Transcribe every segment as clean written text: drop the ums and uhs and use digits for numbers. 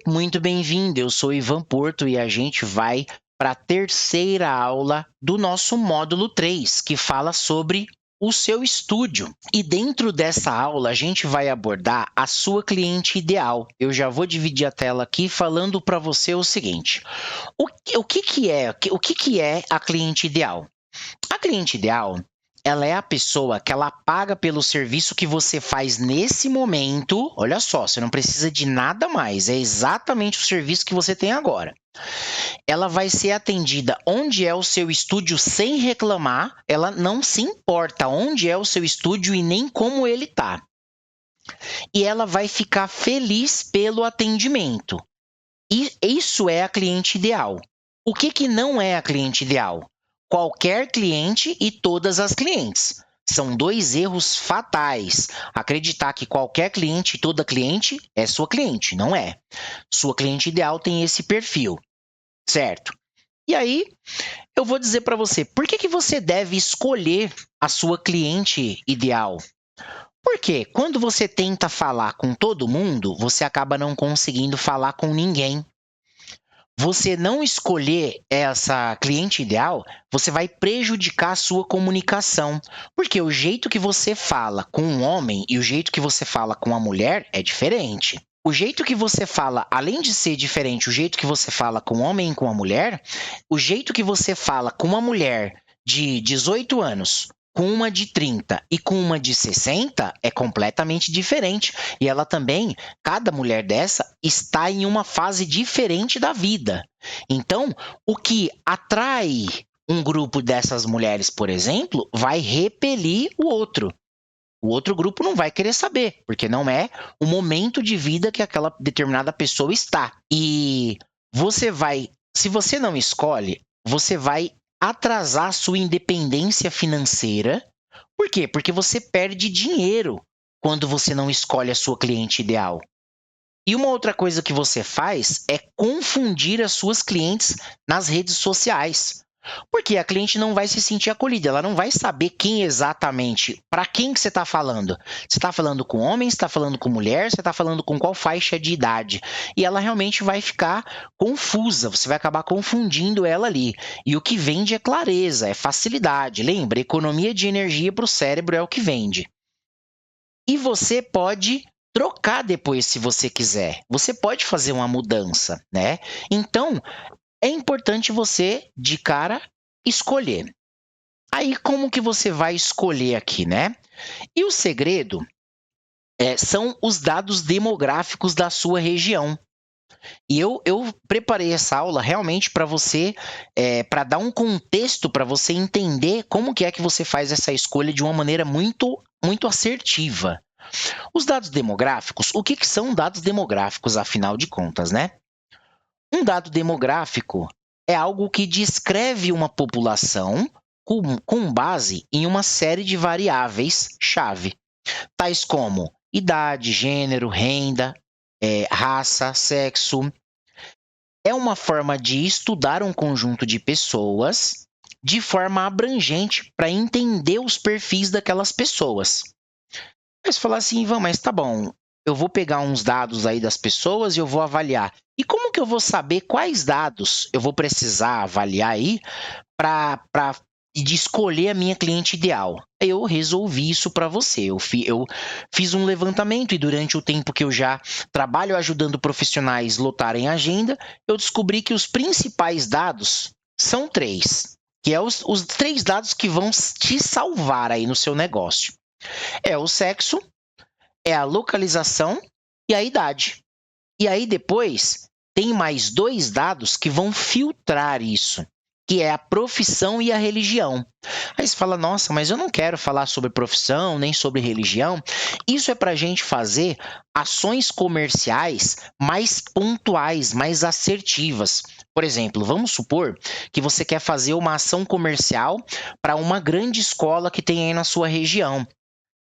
muito bem-vindo. Eu sou Ivan Porto e a gente vai para a terceira aula do nosso módulo 3, que fala sobre o seu estúdio. E dentro dessa aula, a gente vai abordar a sua cliente ideal. Eu já vou dividir a tela aqui falando para você o seguinte: o que que é a cliente ideal? A cliente ideal, ela é a pessoa que ela paga pelo serviço que você faz nesse momento. Olha só, você não precisa de nada mais, é exatamente o serviço que você tem agora. Ela vai ser atendida onde é o seu estúdio sem reclamar, ela não se importa onde é o seu estúdio e nem como ele tá. E ela vai ficar feliz pelo atendimento. E isso é a cliente ideal. O que não é a cliente ideal? Qualquer cliente e todas as clientes. São dois erros fatais. Acreditar que qualquer cliente e toda cliente é sua cliente. Não é. Sua cliente ideal tem esse perfil, certo? E aí, eu vou dizer para você, por que você deve escolher a sua cliente ideal? Porque quando você tenta falar com todo mundo, você acaba não conseguindo falar com ninguém. Você não escolher essa cliente ideal, você vai prejudicar a sua comunicação. Porque o jeito que você fala com um homem e o jeito que você fala com a mulher é diferente. O jeito que você fala, além de ser diferente, o jeito que você fala com o homem e com a mulher, o jeito que você fala com uma mulher de 18 anos, com uma de 30 e com uma de 60 é completamente diferente. E ela também, cada mulher dessa está em uma fase diferente da vida. Então, o que atrai um grupo dessas mulheres, por exemplo, vai repelir o outro. O outro grupo não vai querer saber, porque não é o momento de vida que aquela determinada pessoa está. E você vai, se você não escolhe, você vai atrasar a sua independência financeira. Por quê? Porque você perde dinheiro quando você não escolhe a sua cliente ideal. E uma outra coisa que você faz é confundir as suas clientes nas redes sociais. Porque a cliente não vai se sentir acolhida, ela não vai saber quem exatamente, para quem que você está falando. Você está falando com homem, você está falando com mulher, você está falando com qual faixa de idade. E ela realmente vai ficar confusa, você vai acabar confundindo ela ali. E o que vende é clareza, é facilidade. Lembra, economia de energia para o cérebro é o que vende. E você pode trocar depois se você quiser. Você pode fazer uma mudança, né? Então, é importante você, de cara, escolher. Aí, como que você vai escolher aqui, né? E o segredo são os dados demográficos da sua região. E eu preparei essa aula realmente para você, para dar um contexto para você entender como que é que você faz essa escolha de uma maneira muito, muito assertiva. Os dados demográficos, o que são dados demográficos, afinal de contas, né? Um dado demográfico é algo que descreve uma população com base em uma série de variáveis-chave, tais como idade, gênero, renda, raça, sexo. É uma forma de estudar um conjunto de pessoas de forma abrangente para entender os perfis daquelas pessoas. Mas falar assim, Ivan, mas tá bom, eu vou pegar uns dados aí das pessoas e eu vou avaliar. E como que eu vou saber quais dados eu vou precisar avaliar aí para de escolher a minha cliente ideal? Eu resolvi isso para você. Eu fiz um levantamento e durante o tempo que eu já trabalho ajudando profissionais lotarem a agenda, eu descobri que os principais dados são três, que é os três dados que vão te salvar aí no seu negócio. É o sexo, é a localização e a idade. E aí depois tem mais dois dados que vão filtrar isso, que é a profissão e a religião. Aí você fala, nossa, mas eu não quero falar sobre profissão, nem sobre religião. Isso é para a gente fazer ações comerciais mais pontuais, mais assertivas. Por exemplo, vamos supor que você quer fazer uma ação comercial para uma grande escola que tem aí na sua região.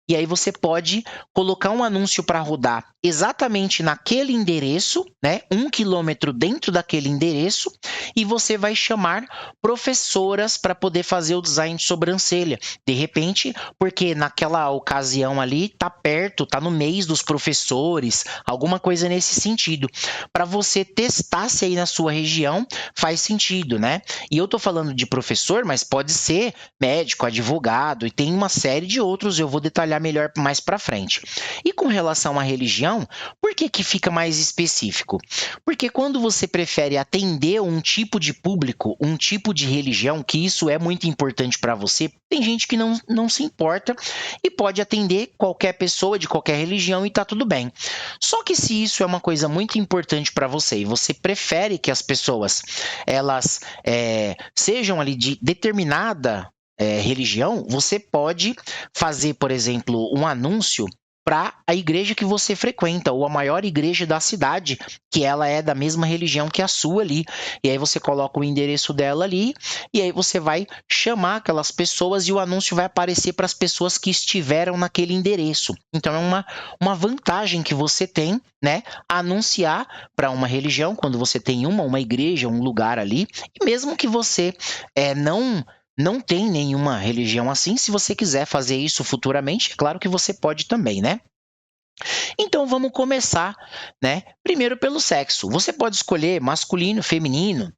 E aí você pode colocar um anúncio para rodar exatamente naquele endereço, né? 1 quilômetro dentro daquele endereço, e você vai chamar professoras para poder fazer o design de sobrancelha. De repente, porque naquela ocasião ali tá perto, tá no mês dos professores, alguma coisa nesse sentido. Para você testar se aí na sua região faz sentido, né? E eu tô falando de professor, mas pode ser médico, advogado, e tem uma série de outros, eu vou detalhar melhor mais para frente. E com relação à religião, por que que fica mais específico? Porque quando você prefere atender um tipo de público, um tipo de religião, que isso é muito importante para você, tem gente que não se importa e pode atender qualquer pessoa de qualquer religião e tá tudo bem. Só que se isso é uma coisa muito importante para você e você prefere que as pessoas elas sejam ali de determinada religião, você pode fazer, por exemplo, um anúncio para a igreja que você frequenta, ou a maior igreja da cidade, que ela é da mesma religião que a sua ali. E aí você coloca o endereço dela ali, e aí você vai chamar aquelas pessoas e o anúncio vai aparecer para as pessoas que estiveram naquele endereço. Então é uma vantagem que você tem, né? Anunciar para uma religião, quando você tem uma igreja, um lugar ali, e mesmo que você não tem nenhuma religião assim. Se você quiser fazer isso futuramente, é claro que você pode também, né? Então vamos começar, né? Primeiro pelo sexo. Você pode escolher masculino, feminino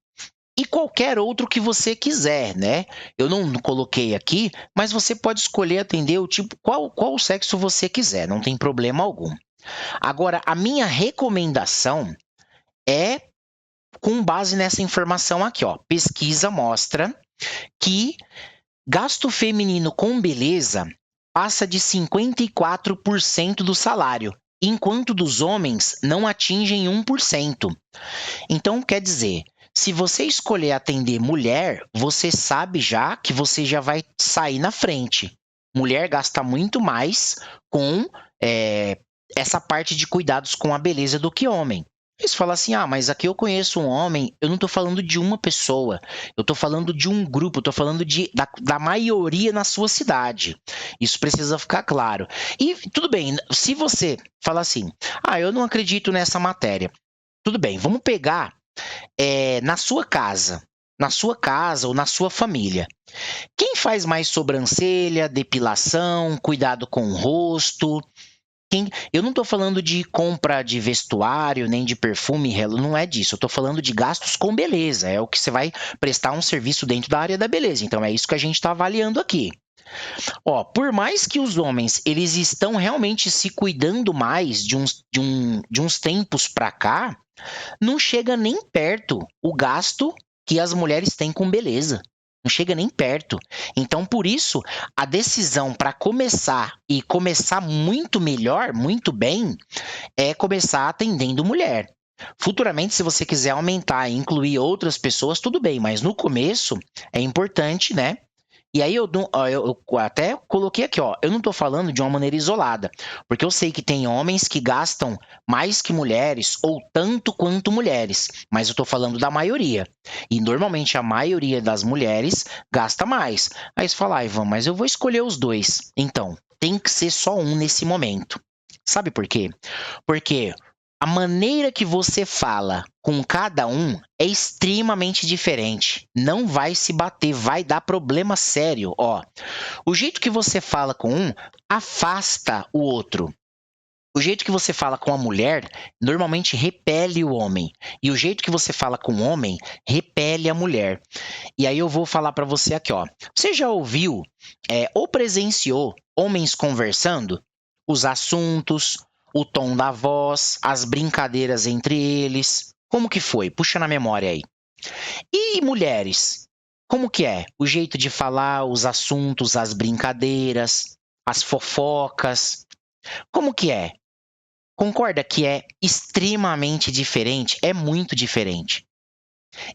e qualquer outro que você quiser, né? Eu não coloquei aqui, mas você pode escolher atender o tipo qual sexo você quiser, não tem problema algum. Agora, a minha recomendação é com base nessa informação aqui, ó. Pesquisa mostra que gasto feminino com beleza passa de 54% do salário, enquanto dos homens não atingem 1%. Então, quer dizer, se você escolher atender mulher, você sabe já que você já vai sair na frente. Mulher gasta muito mais com essa parte de cuidados com a beleza do que homem. Eles falam assim, mas aqui eu conheço um homem, eu não estou falando de uma pessoa, eu estou falando de um grupo, estou falando da maioria na sua cidade. Isso precisa ficar claro. E tudo bem, se você fala assim, eu não acredito nessa matéria, tudo bem, vamos pegar na sua casa ou na sua família. Quem faz mais sobrancelha, depilação, cuidado com o rosto? Eu não estou falando de compra de vestuário, nem de perfume, não é disso. Eu estou falando de gastos com beleza. É o que você vai prestar um serviço dentro da área da beleza. Então é isso que a gente está avaliando aqui. Por mais que os homens eles estão realmente se cuidando mais de uns tempos para cá, não chega nem perto o gasto que as mulheres têm com beleza. Não chega nem perto. Então, por isso, a decisão para começar e começar muito melhor, muito bem, é começar atendendo mulher. Futuramente, se você quiser aumentar e incluir outras pessoas, tudo bem, mas no começo é importante, né? E aí eu até coloquei aqui, eu não estou falando de uma maneira isolada, porque eu sei que tem homens que gastam mais que mulheres ou tanto quanto mulheres, mas eu estou falando da maioria. E normalmente a maioria das mulheres gasta mais. Aí você fala, Ivan, mas eu vou escolher os dois. Então, tem que ser só um nesse momento. Sabe por quê? Porque a maneira que você fala com cada um é extremamente diferente. Não vai se bater, vai dar problema sério. O jeito que você fala com um afasta o outro. O jeito que você fala com a mulher normalmente repele o homem. E o jeito que você fala com o homem repele a mulher. E aí eu vou falar para você aqui, Você já ouviu ou presenciou homens conversando? Os assuntos, o tom da voz, as brincadeiras entre eles. Como que foi? Puxa na memória aí. E mulheres? Como que é? O jeito de falar, os assuntos, as brincadeiras, as fofocas. Como que é? Concorda que é extremamente diferente? É muito diferente.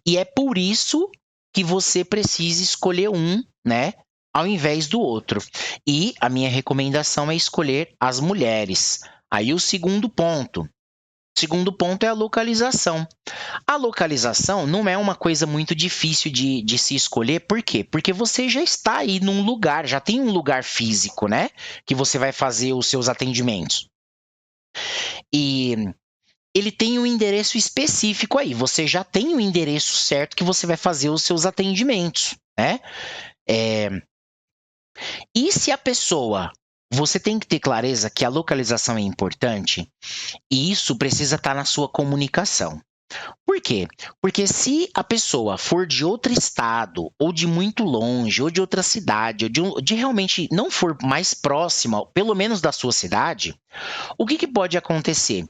E é por isso que você precisa escolher um, né? Ao invés do outro. E a minha recomendação é escolher as mulheres. Aí o segundo ponto. Segundo ponto é a localização. A localização não é uma coisa muito difícil de se escolher, por quê? Porque você já está aí num lugar, já tem um lugar físico, né? Que você vai fazer os seus atendimentos. E ele tem um endereço específico aí, você já tem o endereço certo que você vai fazer os seus atendimentos, né? E se a pessoa. Você tem que ter clareza que a localização é importante e isso precisa estar na sua comunicação. Por quê? Porque se a pessoa for de outro estado, ou de muito longe, ou de outra cidade, ou de realmente não for mais próxima, pelo menos da sua cidade, o que pode acontecer?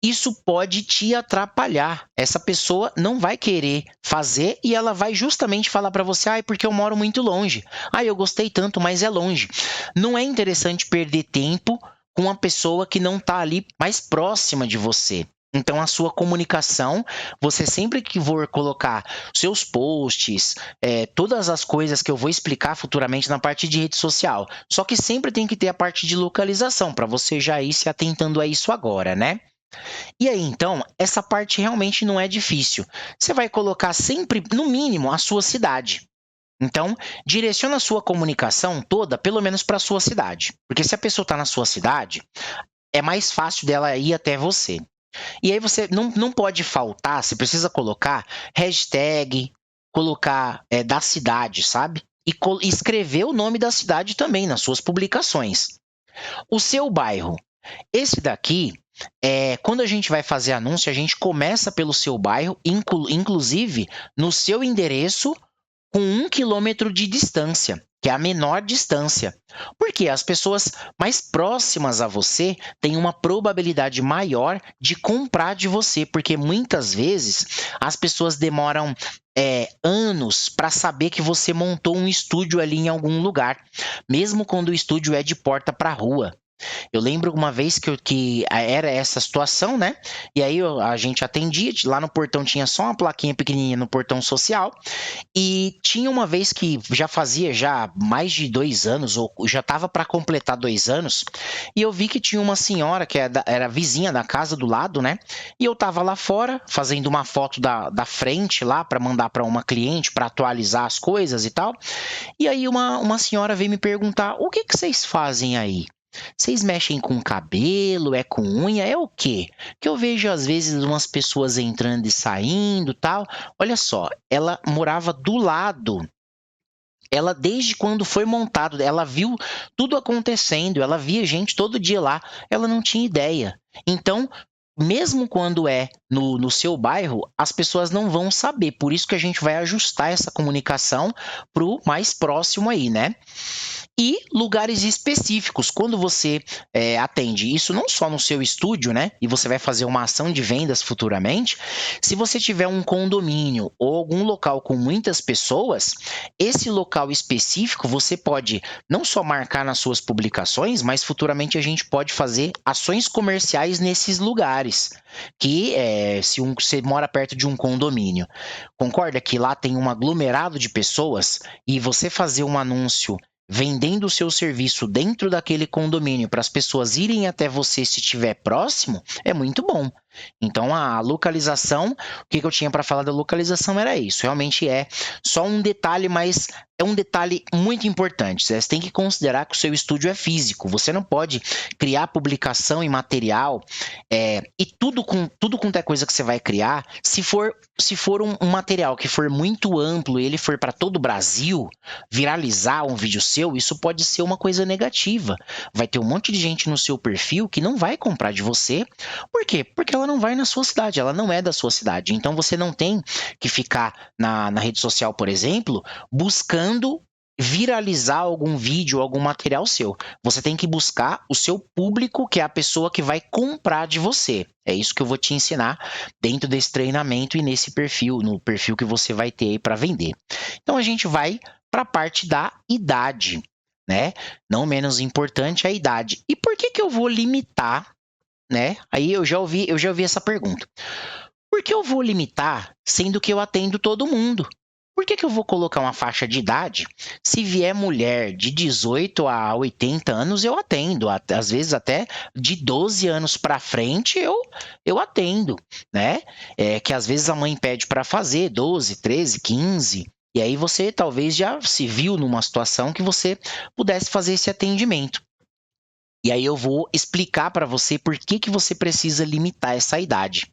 Isso pode te atrapalhar. Essa pessoa não vai querer fazer e ela vai justamente falar para você: ah, porque eu moro muito longe. Ah, eu gostei tanto, mas é longe. Não é interessante perder tempo com uma pessoa que não está ali mais próxima de você. Então, a sua comunicação, você sempre que for colocar seus posts, todas as coisas que eu vou explicar futuramente na parte de rede social, só que sempre tem que ter a parte de localização, para você já ir se atentando a isso agora, né? E aí, então, essa parte realmente não é difícil. Você vai colocar sempre, no mínimo, a sua cidade. Então, direciona a sua comunicação toda, pelo menos para a sua cidade. Porque se a pessoa está na sua cidade, é mais fácil dela ir até você. E aí você não pode faltar, você precisa colocar hashtag, colocar da cidade, sabe? E escrever o nome da cidade também nas suas publicações. O seu bairro. Esse daqui, quando a gente vai fazer anúncio, a gente começa pelo seu bairro, inclusive no seu endereço, com 1 quilômetro de distância, que é a menor distância. Porque as pessoas mais próximas a você têm uma probabilidade maior de comprar de você, porque muitas vezes as pessoas demoram anos para saber que você montou um estúdio ali em algum lugar, mesmo quando o estúdio é de porta para rua. Eu lembro uma vez que era essa situação, né? E aí a gente atendia, lá no portão tinha só uma plaquinha pequenininha no portão social. E tinha uma vez que já fazia já mais de 2 anos, ou já estava para completar 2 anos, e eu vi que tinha uma senhora que era vizinha da casa do lado, né? E eu estava lá fora fazendo uma foto da frente lá para mandar para uma cliente para atualizar as coisas e tal. E aí uma senhora veio me perguntar: o que vocês fazem aí? Vocês mexem com cabelo? É com unha? É o quê? Que eu vejo às vezes umas pessoas entrando e saindo, tal. Olha só, ela morava do lado. Ela, desde quando foi montado, ela viu tudo acontecendo, ela via gente todo dia lá, ela não tinha ideia. Então, mesmo quando é no seu bairro, as pessoas não vão saber. Por isso que a gente vai ajustar essa comunicação para o mais próximo aí, né? E lugares específicos, quando você atende isso não só no seu estúdio, né? E você vai fazer uma ação de vendas futuramente. Se você tiver um condomínio ou algum local com muitas pessoas, esse local específico você pode não só marcar nas suas publicações, mas futuramente a gente pode fazer ações comerciais nesses lugares. Que se você mora perto de um condomínio, concorda que lá tem um aglomerado de pessoas e você fazer um anúncio vendendo o seu serviço dentro daquele condomínio para as pessoas irem até você se estiver próximo, é muito bom. Então, a localização, o que eu tinha para falar da localização era isso. Realmente é só um detalhe, mas é um detalhe muito importante. Você tem que considerar que o seu estúdio é físico. Você não pode criar publicação e material e tudo quanto é coisa que você vai criar, se for um material que for muito amplo e ele for para todo o Brasil, viralizar um vídeo seu, isso pode ser uma coisa negativa. Vai ter um monte de gente no seu perfil que não vai comprar de você. Por quê? Porque ela não vai na sua cidade, ela não é da sua cidade. Então você não tem que ficar na rede social, por exemplo, buscando viralizar algum vídeo, algum material seu. Você tem que buscar o seu público, que é a pessoa que vai comprar de você. É isso que eu vou te ensinar dentro desse treinamento e nesse perfil, no perfil que você vai ter aí para vender. Então a gente vai para a parte da idade, né? Não menos importante a idade. E por que eu vou limitar, né? Aí eu já ouvi essa pergunta. Por que eu vou limitar, sendo que eu atendo todo mundo? Por que eu vou colocar uma faixa de idade? Se vier mulher de 18 a 80 anos, eu atendo. Às vezes até de 12 anos para frente eu atendo, né? Que às vezes a mãe pede para fazer 12, 13, 15. E aí você talvez já se viu numa situação que você pudesse fazer esse atendimento. E aí eu vou explicar para você por que você precisa limitar essa idade.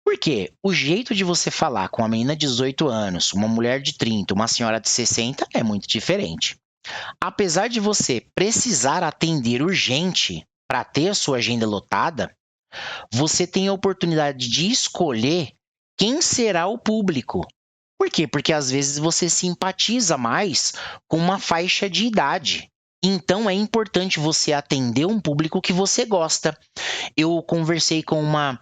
Porque o jeito de você falar com uma menina de 18 anos, uma mulher de 30, uma senhora de 60 é muito diferente. Apesar de você precisar atender urgente para ter a sua agenda lotada, você tem a oportunidade de escolher quem será o público. Por quê? Porque às vezes você simpatiza mais com uma faixa de idade. Então é importante você atender um público que você gosta. Eu conversei com uma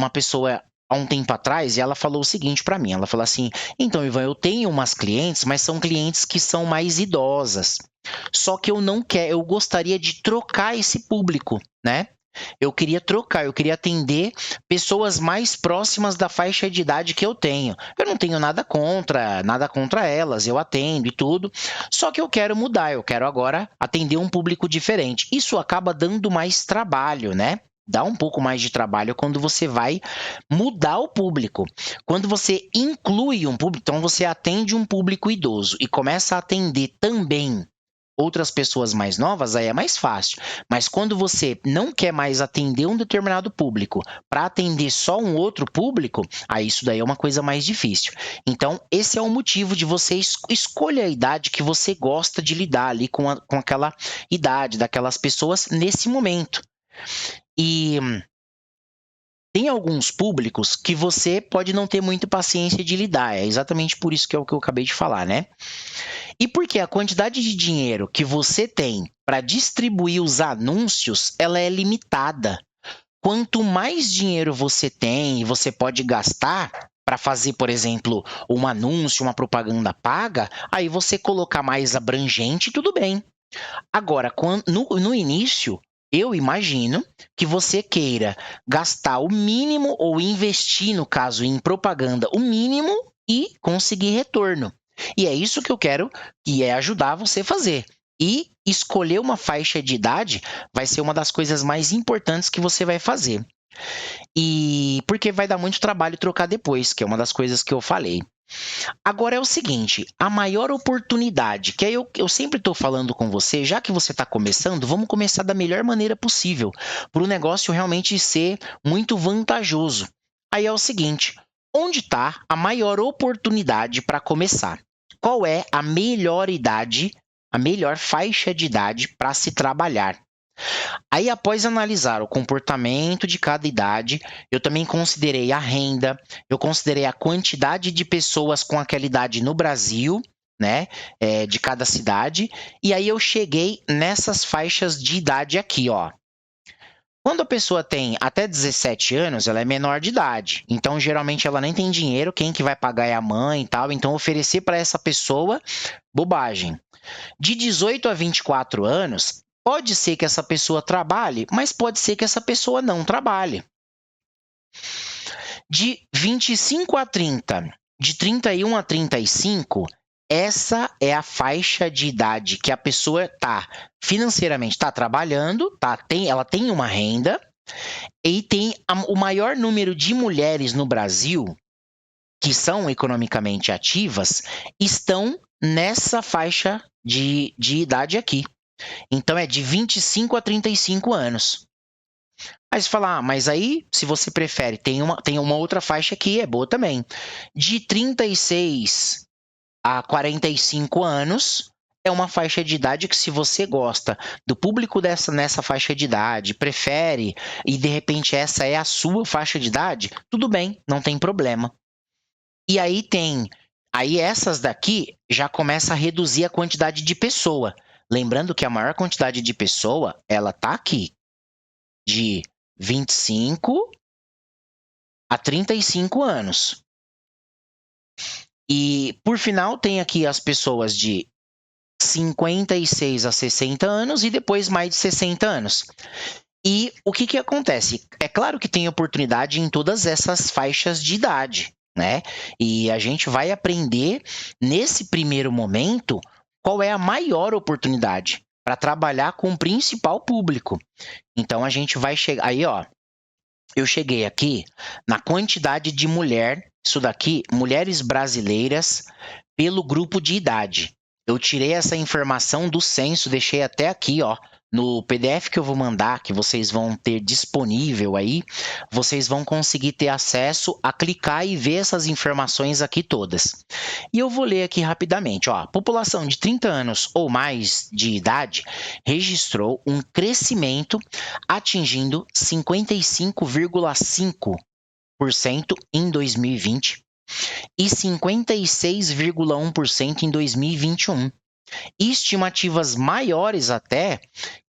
pessoa há um tempo atrás e ela falou o seguinte para mim. Ela falou assim: então, Ivan, eu tenho umas clientes, mas são clientes que são mais idosas. Só que eu não quero, eu gostaria de trocar esse público, né? Eu queria trocar, eu queria atender pessoas mais próximas da faixa de idade que eu tenho. Eu não tenho nada contra elas, eu atendo e tudo. Só que eu quero mudar, eu quero agora atender um público diferente. Isso acaba dando mais trabalho, né? Dá um pouco mais de trabalho quando você vai mudar o público. Quando você inclui um público, então você atende um público idoso e começa a atender também outras pessoas mais novas, aí é mais fácil. Mas quando você não quer mais atender um determinado público para atender só um outro público, aí isso daí é uma coisa mais difícil. Então, esse é o motivo de você escolher a idade que você gosta de lidar ali com aquela idade daquelas pessoas nesse momento. E tem alguns públicos que você pode não ter muita paciência de lidar. É exatamente por isso que é o que eu acabei de falar, né? E porque a quantidade de dinheiro que você tem para distribuir os anúncios, ela é limitada. Quanto mais dinheiro você tem e você pode gastar para fazer, por exemplo, um anúncio, uma propaganda paga, aí você colocar mais abrangente, tudo bem. Agora, no início, eu imagino que você queira gastar o mínimo ou investir, no caso, em propaganda, o mínimo e conseguir retorno. E é isso que eu quero, que é ajudar você a fazer. E escolher uma faixa de idade vai ser uma das coisas mais importantes que você vai fazer. E porque vai dar muito trabalho trocar depois, que é uma das coisas que eu falei. Agora é o seguinte, a maior oportunidade, que eu sempre estou falando com você, já que você está começando, vamos começar da melhor maneira possível, para o negócio realmente ser muito vantajoso. Aí é o seguinte, onde está a maior oportunidade para começar? Qual é a melhor idade, a melhor faixa de idade para se trabalhar? Aí, após analisar o comportamento de cada idade, eu também considerei a renda, eu considerei a quantidade de pessoas com aquela idade no Brasil, né, de cada cidade, e aí eu cheguei nessas faixas de idade aqui, ó. Quando a pessoa tem até 17 anos, ela é menor de idade. Então, geralmente, ela nem tem dinheiro, quem que vai pagar é a mãe e tal. Então, oferecer para essa pessoa, bobagem. De 18 a 24 anos, pode ser que essa pessoa trabalhe, mas pode ser que essa pessoa não trabalhe. De 25 a 30, de 31 a 35, essa é a faixa de idade que a pessoa está financeiramente trabalhando, ela tem uma renda e tem o maior número de mulheres no Brasil que são economicamente ativas estão nessa faixa de idade aqui. Então, é de 25 a 35 anos. Aí você fala, mas aí, se você prefere, tem uma outra faixa que é boa também. De 36 a 45 anos, é uma faixa de idade que, se você gosta do público nessa faixa de idade, prefere, e de repente essa é a sua faixa de idade, tudo bem, não tem problema. E aí essas daqui já começa a reduzir a quantidade de pessoa. Lembrando que a maior quantidade de pessoa, ela tá aqui, de 25 a 35 anos. E, por final, tem aqui as pessoas de 56 a 60 anos e depois mais de 60 anos. E o que acontece? É claro que tem oportunidade em todas essas faixas de idade. né? E a gente vai aprender nesse primeiro momento qual é a maior oportunidade para trabalhar com o principal público. Então a gente vai chegar aí, ó. Eu cheguei aqui na quantidade de isso daqui, mulheres brasileiras pelo grupo de idade. Eu tirei essa informação do censo, deixei até aqui, ó, no PDF que eu vou mandar, que vocês vão ter disponível aí, vocês vão conseguir ter acesso a clicar e ver essas informações aqui todas. E eu vou ler aqui rapidamente, ó. População de 30 anos ou mais de idade registrou um crescimento atingindo 55,5% em 2020 e 56,1% em 2021. Estimativas maiores até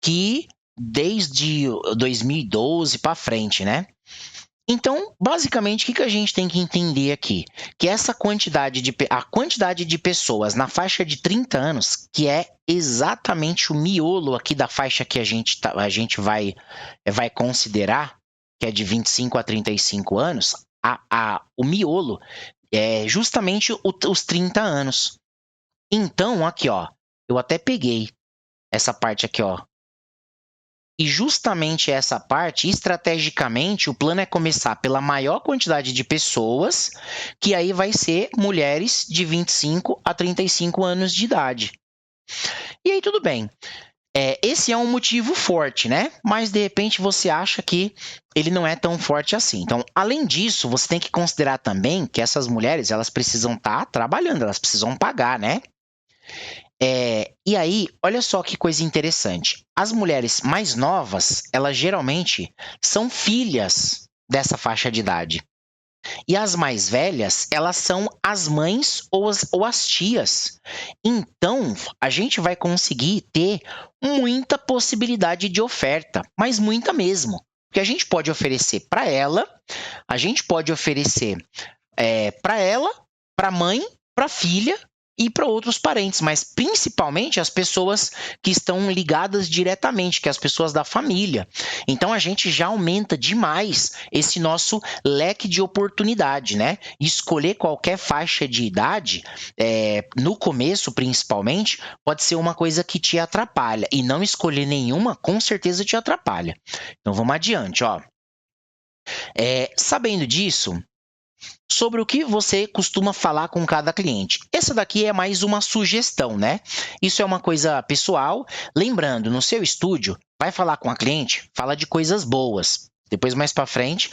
que desde 2012 para frente, né? Então, basicamente, o que a gente tem que entender aqui? Que a quantidade de pessoas na faixa de 30 anos, que é exatamente o miolo aqui da faixa que a gente vai considerar, que é de 25 a 35 anos, o miolo é justamente os 30 anos. Então, aqui, ó, eu até peguei essa parte aqui, ó. E justamente essa parte, estrategicamente, o plano é começar pela maior quantidade de pessoas, que aí vai ser mulheres de 25 a 35 anos de idade. E aí tudo bem. Esse é um motivo forte, né? Mas de repente você acha que ele não é tão forte assim. Então, além disso, você tem que considerar também que essas mulheres, elas precisam estar trabalhando, elas precisam pagar, né? E aí, olha só que coisa interessante. As mulheres mais novas, elas geralmente são filhas dessa faixa de idade. E as mais velhas, elas são as mães ou as tias. Então, a gente vai conseguir ter muita possibilidade de oferta, mas muita mesmo. Porque a gente pode oferecer para ela, a gente pode oferecer para ela, para a mãe, para a filha e para outros parentes, mas principalmente as pessoas que estão ligadas diretamente, que é as pessoas da família. Então a gente já aumenta demais esse nosso leque de oportunidade, né? Escolher qualquer faixa de idade, no começo principalmente, pode ser uma coisa que te atrapalha, e não escolher nenhuma com certeza te atrapalha. Então vamos adiante, ó. Sabendo disso, sobre o que você costuma falar com cada cliente. Essa daqui é mais uma sugestão, né? Isso é uma coisa pessoal. Lembrando, no seu estúdio, vai falar com a cliente, fala de coisas boas. Depois, mais para frente,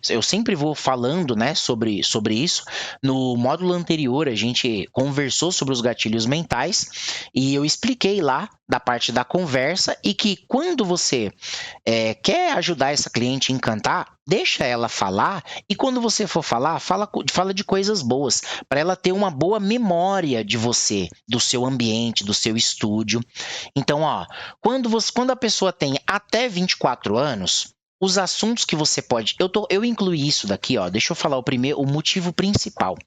eu sempre vou falando, né, sobre isso. No módulo anterior, a gente conversou sobre os gatilhos mentais e eu expliquei lá da parte da conversa e que quando você quer ajudar essa cliente a encantar, deixa ela falar e quando você for falar, fala de coisas boas, para ela ter uma boa memória de você, do seu ambiente, do seu estúdio. Então, ó, quando a pessoa tem até 24 anos, os assuntos que você pode... Eu incluí isso daqui, ó. Deixa eu falar o motivo principal.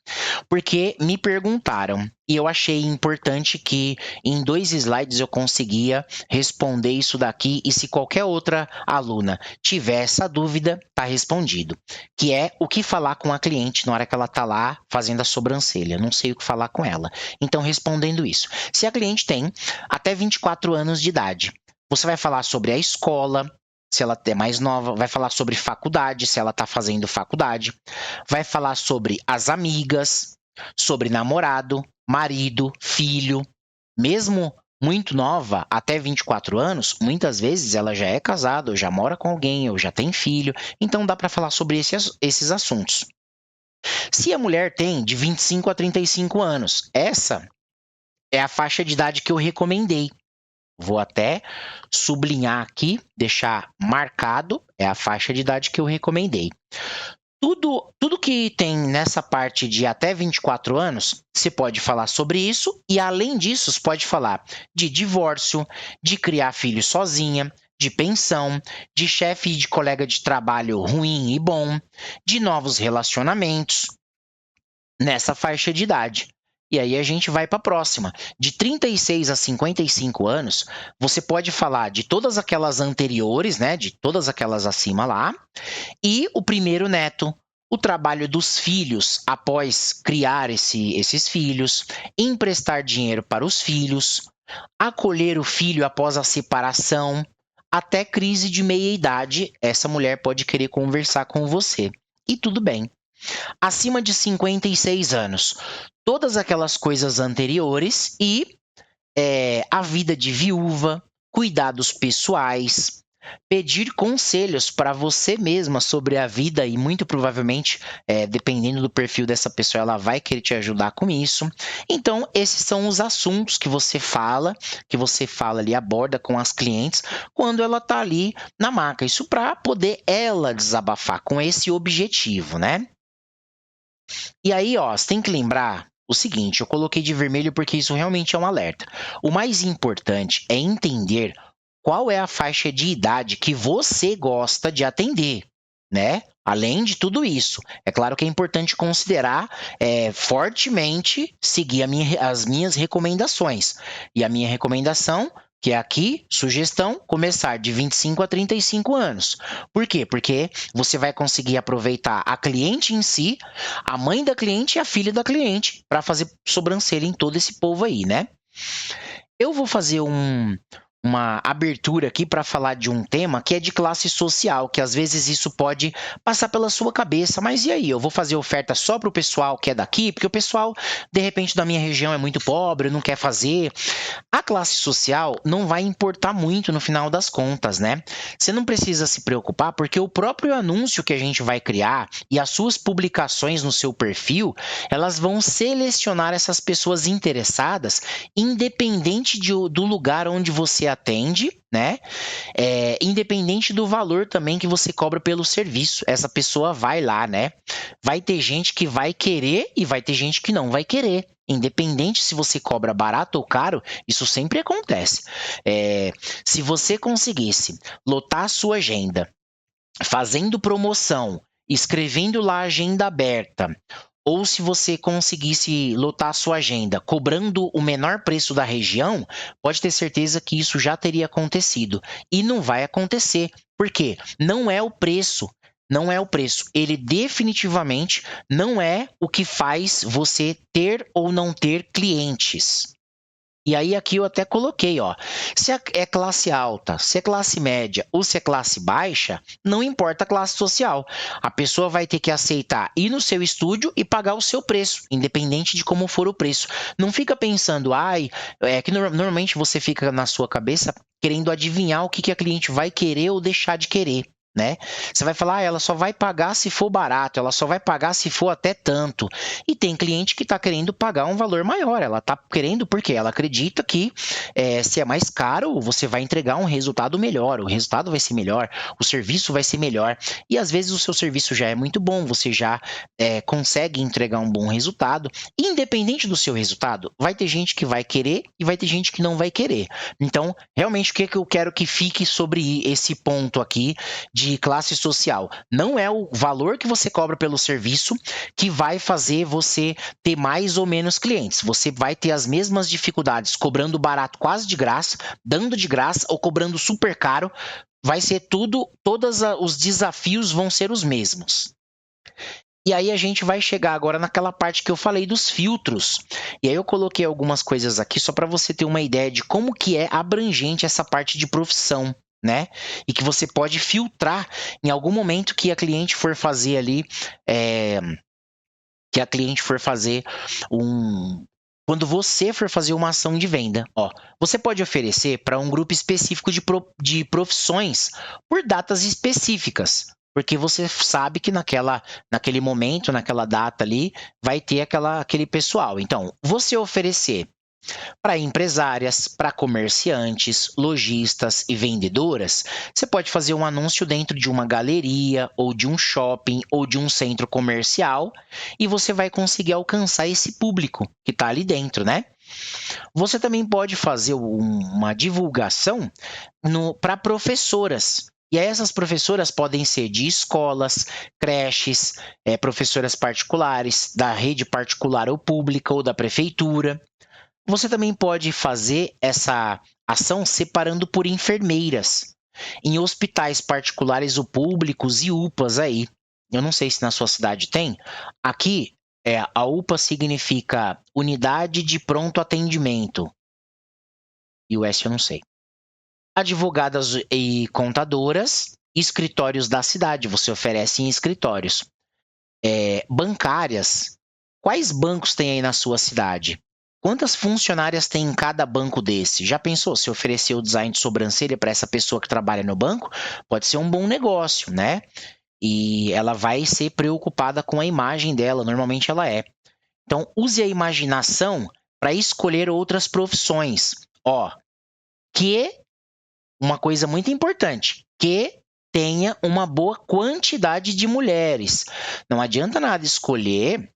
Porque me perguntaram e eu achei importante que em 2 slides eu conseguia responder isso daqui e se qualquer outra aluna tiver essa dúvida, tá respondido. Que é o que falar com a cliente na hora que ela tá lá fazendo a sobrancelha. Não sei o que falar com ela. Então, respondendo isso. Se a cliente tem até 24 anos de idade, você vai falar sobre a escola, se ela é mais nova, vai falar sobre faculdade, se ela está fazendo faculdade, vai falar sobre as amigas, sobre namorado, marido, filho. Mesmo muito nova, até 24 anos, muitas vezes ela já é casada, ou já mora com alguém, ou já tem filho, então dá para falar sobre esses assuntos. Se a mulher tem de 25 a 35 anos, essa é a faixa de idade que eu recomendei. Vou até sublinhar aqui, deixar marcado, é a faixa de idade que eu recomendei. Tudo que tem nessa parte de até 24 anos, você pode falar sobre isso e, além disso, você pode falar de divórcio, de criar filho sozinha, de pensão, de chefe e de colega de trabalho ruim e bom, de novos relacionamentos nessa faixa de idade. E aí a gente vai para a próxima. De 36 a 55 anos, você pode falar de todas aquelas anteriores, né, de todas aquelas acima lá, e o primeiro neto, o trabalho dos filhos após criar esses filhos, emprestar dinheiro para os filhos, acolher o filho após a separação, até crise de meia-idade, essa mulher pode querer conversar com você. E tudo bem. Acima de 56 anos, todas aquelas coisas anteriores e a vida de viúva, cuidados pessoais, pedir conselhos para você mesma sobre a vida e muito provavelmente, dependendo do perfil dessa pessoa, ela vai querer te ajudar com isso. Então, esses são os assuntos que você fala ali, aborda com as clientes quando ela está ali na maca. Isso para poder ela desabafar com esse objetivo, né? E aí, ó, você tem que lembrar o seguinte, eu coloquei de vermelho porque isso realmente é um alerta. O mais importante é entender qual é a faixa de idade que você gosta de atender, né? Além de tudo isso, é claro que é importante considerar fortemente seguir as minhas recomendações. E a minha recomendação, que é aqui, sugestão, começar de 25 a 35 anos. Por quê? Porque você vai conseguir aproveitar a cliente em si, a mãe da cliente e a filha da cliente para fazer sobrancelha em todo esse povo aí, né? Eu vou fazer uma abertura aqui para falar de um tema que é de classe social, que às vezes isso pode passar pela sua cabeça, mas e aí? Eu vou fazer oferta só para o pessoal que é daqui, porque o pessoal, de repente, da minha região é muito pobre, não quer fazer. A classe social não vai importar muito no final das contas, né? Você não precisa se preocupar, porque o próprio anúncio que a gente vai criar e as suas publicações no seu perfil, elas vão selecionar essas pessoas interessadas, independente do lugar onde você atende, né? Independente do valor também que você cobra pelo serviço, essa pessoa vai lá, né? Vai ter gente que vai querer e vai ter gente que não vai querer. Independente se você cobra barato ou caro, isso sempre acontece. Se você conseguisse lotar a sua agenda, fazendo promoção, escrevendo lá a agenda aberta, ou se você conseguisse lotar a sua agenda cobrando o menor preço da região, pode ter certeza que isso já teria acontecido. E não vai acontecer. Por quê? Não é o preço. Não é o preço. Ele definitivamente não é o que faz você ter ou não ter clientes. E aí aqui eu até coloquei, ó, se é classe alta, se é classe média ou se é classe baixa, não importa a classe social. A pessoa vai ter que aceitar ir no seu estúdio e pagar o seu preço, independente de como for o preço. Não fica pensando, que normalmente você fica na sua cabeça querendo adivinhar o que a cliente vai querer ou deixar de querer. Né? Você vai falar, ela só vai pagar se for barato, ela só vai pagar se for até tanto. E tem cliente que está querendo pagar um valor maior, ela está querendo porque ela acredita que se é mais caro, você vai entregar um resultado melhor, o resultado vai ser melhor, o serviço vai ser melhor. E às vezes o seu serviço já é muito bom, você já consegue entregar um bom resultado. Independente do seu resultado, vai ter gente que vai querer e vai ter gente que não vai querer. Então, realmente, o que eu quero que fique sobre esse ponto aqui de classe social? Não é o valor que você cobra pelo serviço que vai fazer você ter mais ou menos clientes. Você vai ter as mesmas dificuldades cobrando barato quase de graça, dando de graça ou cobrando super caro. Vai ser todos os desafios vão ser os mesmos. E aí a gente vai chegar agora naquela parte que eu falei dos filtros. E aí eu coloquei algumas coisas aqui só para você ter uma ideia de como que é abrangente essa parte de profissão, né? E que você pode filtrar em algum momento que a cliente for fazer ali, que a cliente for fazer quando você for fazer uma ação de venda, ó, você pode oferecer para um grupo específico de profissões por datas específicas, porque você sabe que naquele momento, naquela data ali, vai ter aquele pessoal. Então, você oferecer para empresárias, para comerciantes, lojistas e vendedoras, você pode fazer um anúncio dentro de uma galeria, ou de um shopping, ou de um centro comercial, e você vai conseguir alcançar esse público que está ali dentro, né? Você também pode fazer uma divulgação para professoras. E aí essas professoras podem ser de escolas, creches, professoras particulares, da rede particular ou pública, ou da prefeitura. Você também pode fazer essa ação separando por enfermeiras em hospitais particulares ou públicos e UPAs aí. Eu não sei se na sua cidade tem. Aqui, a UPA significa Unidade de Pronto Atendimento. E o S eu não sei. Advogadas e contadoras, escritórios da cidade. Você oferece em escritórios. Bancárias. Quais bancos tem aí na sua cidade? Quantas funcionárias tem em cada banco desse? Já pensou se oferecer o design de sobrancelha para essa pessoa que trabalha no banco? Pode ser um bom negócio, né? E ela vai ser preocupada com a imagem dela, normalmente ela é. Então, use a imaginação para escolher outras profissões. Ó, que uma coisa muito importante, que tenha uma boa quantidade de mulheres. Não adianta nada escolher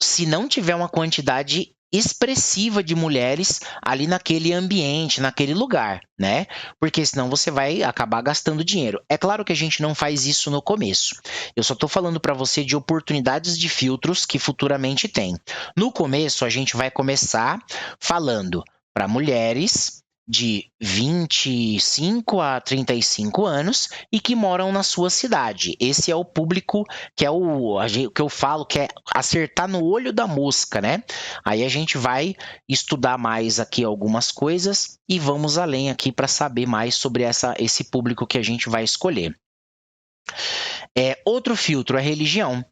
se não tiver uma quantidade expressiva de mulheres ali naquele ambiente, naquele lugar, né? Porque senão você vai acabar gastando dinheiro. É claro que a gente não faz isso no começo. Eu só estou falando para você de oportunidades de filtros que futuramente tem. No começo, a gente vai começar falando para mulheres de 25 a 35 anos e que moram na sua cidade. Esse é o público que é o que eu falo que é acertar no olho da mosca, né? Aí a gente vai estudar mais aqui algumas coisas e vamos além aqui para saber mais sobre esse público que a gente vai escolher. Outro filtro é religião.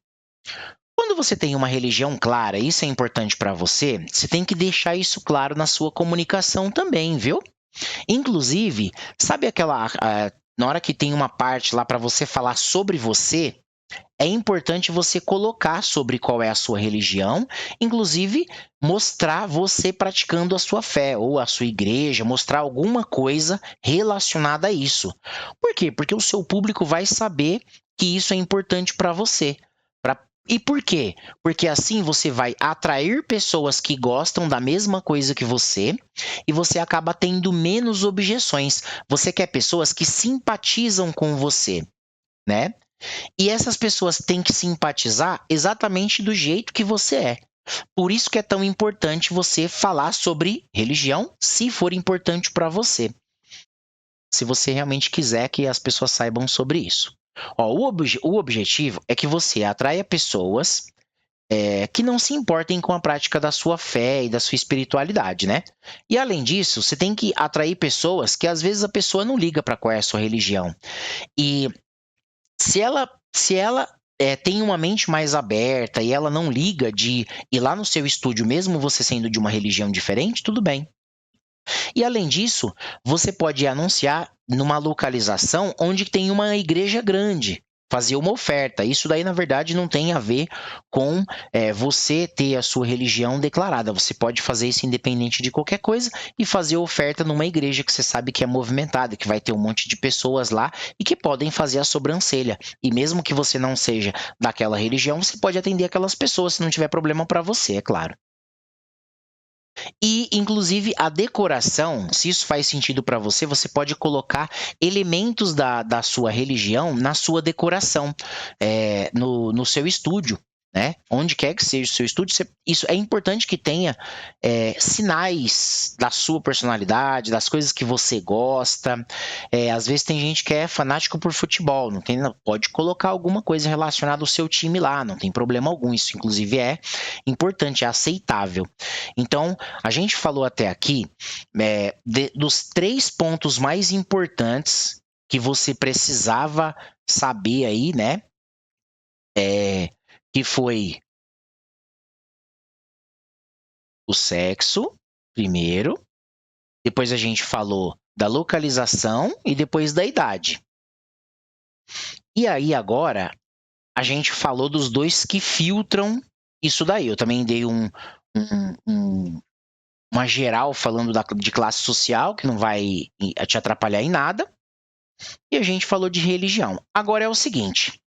Quando você tem uma religião clara, isso é importante para você, você tem que deixar isso claro na sua comunicação também, viu? Inclusive, sabe aquela. Na hora que tem uma parte lá para você falar sobre você, é importante você colocar sobre qual é a sua religião, inclusive mostrar você praticando a sua fé ou a sua igreja, mostrar alguma coisa relacionada a isso. Por quê? Porque o seu público vai saber que isso é importante para você. E por quê? Porque assim você vai atrair pessoas que gostam da mesma coisa que você e você acaba tendo menos objeções. Você quer pessoas que simpatizam com você, né? E essas pessoas têm que simpatizar exatamente do jeito que você é. Por isso que é tão importante você falar sobre religião, se for importante para você. Se você realmente quiser que as pessoas saibam sobre isso. Ó, o objetivo é que você atraia pessoas que não se importem com a prática da sua fé e da sua espiritualidade, né? E além disso, você tem que atrair pessoas que às vezes a pessoa não liga para qual é a sua religião. E se ela tem uma mente mais aberta e ela não liga de ir lá no seu estúdio, mesmo você sendo de uma religião diferente, tudo bem. E além disso, você pode anunciar numa localização onde tem uma igreja grande, fazer uma oferta. Isso daí, na verdade, não tem a ver com você ter a sua religião declarada. Você pode fazer isso independente de qualquer coisa e fazer oferta numa igreja que você sabe que é movimentada, que vai ter um monte de pessoas lá e que podem fazer a sobrancelha. E mesmo que você não seja daquela religião, você pode atender aquelas pessoas se não tiver problema para você, é claro. E, inclusive, a decoração, se isso faz sentido para você, você pode colocar elementos da sua religião na sua decoração, no seu estúdio. Né? Onde quer que seja o seu estúdio, isso é importante que tenha sinais da sua personalidade, das coisas que você gosta. Às vezes tem gente que é fanático por futebol, pode colocar alguma coisa relacionada ao seu time lá, não tem problema algum. Isso, inclusive, é importante, é aceitável. Então, a gente falou até aqui dos 3 pontos mais importantes que você precisava saber aí, né? Que foi o sexo, primeiro, depois a gente falou da localização e depois da idade. E aí agora a gente falou dos 2 que filtram isso daí. Eu também dei uma geral falando de classe social, que não vai te atrapalhar em nada. E a gente falou de religião. Agora é o seguinte.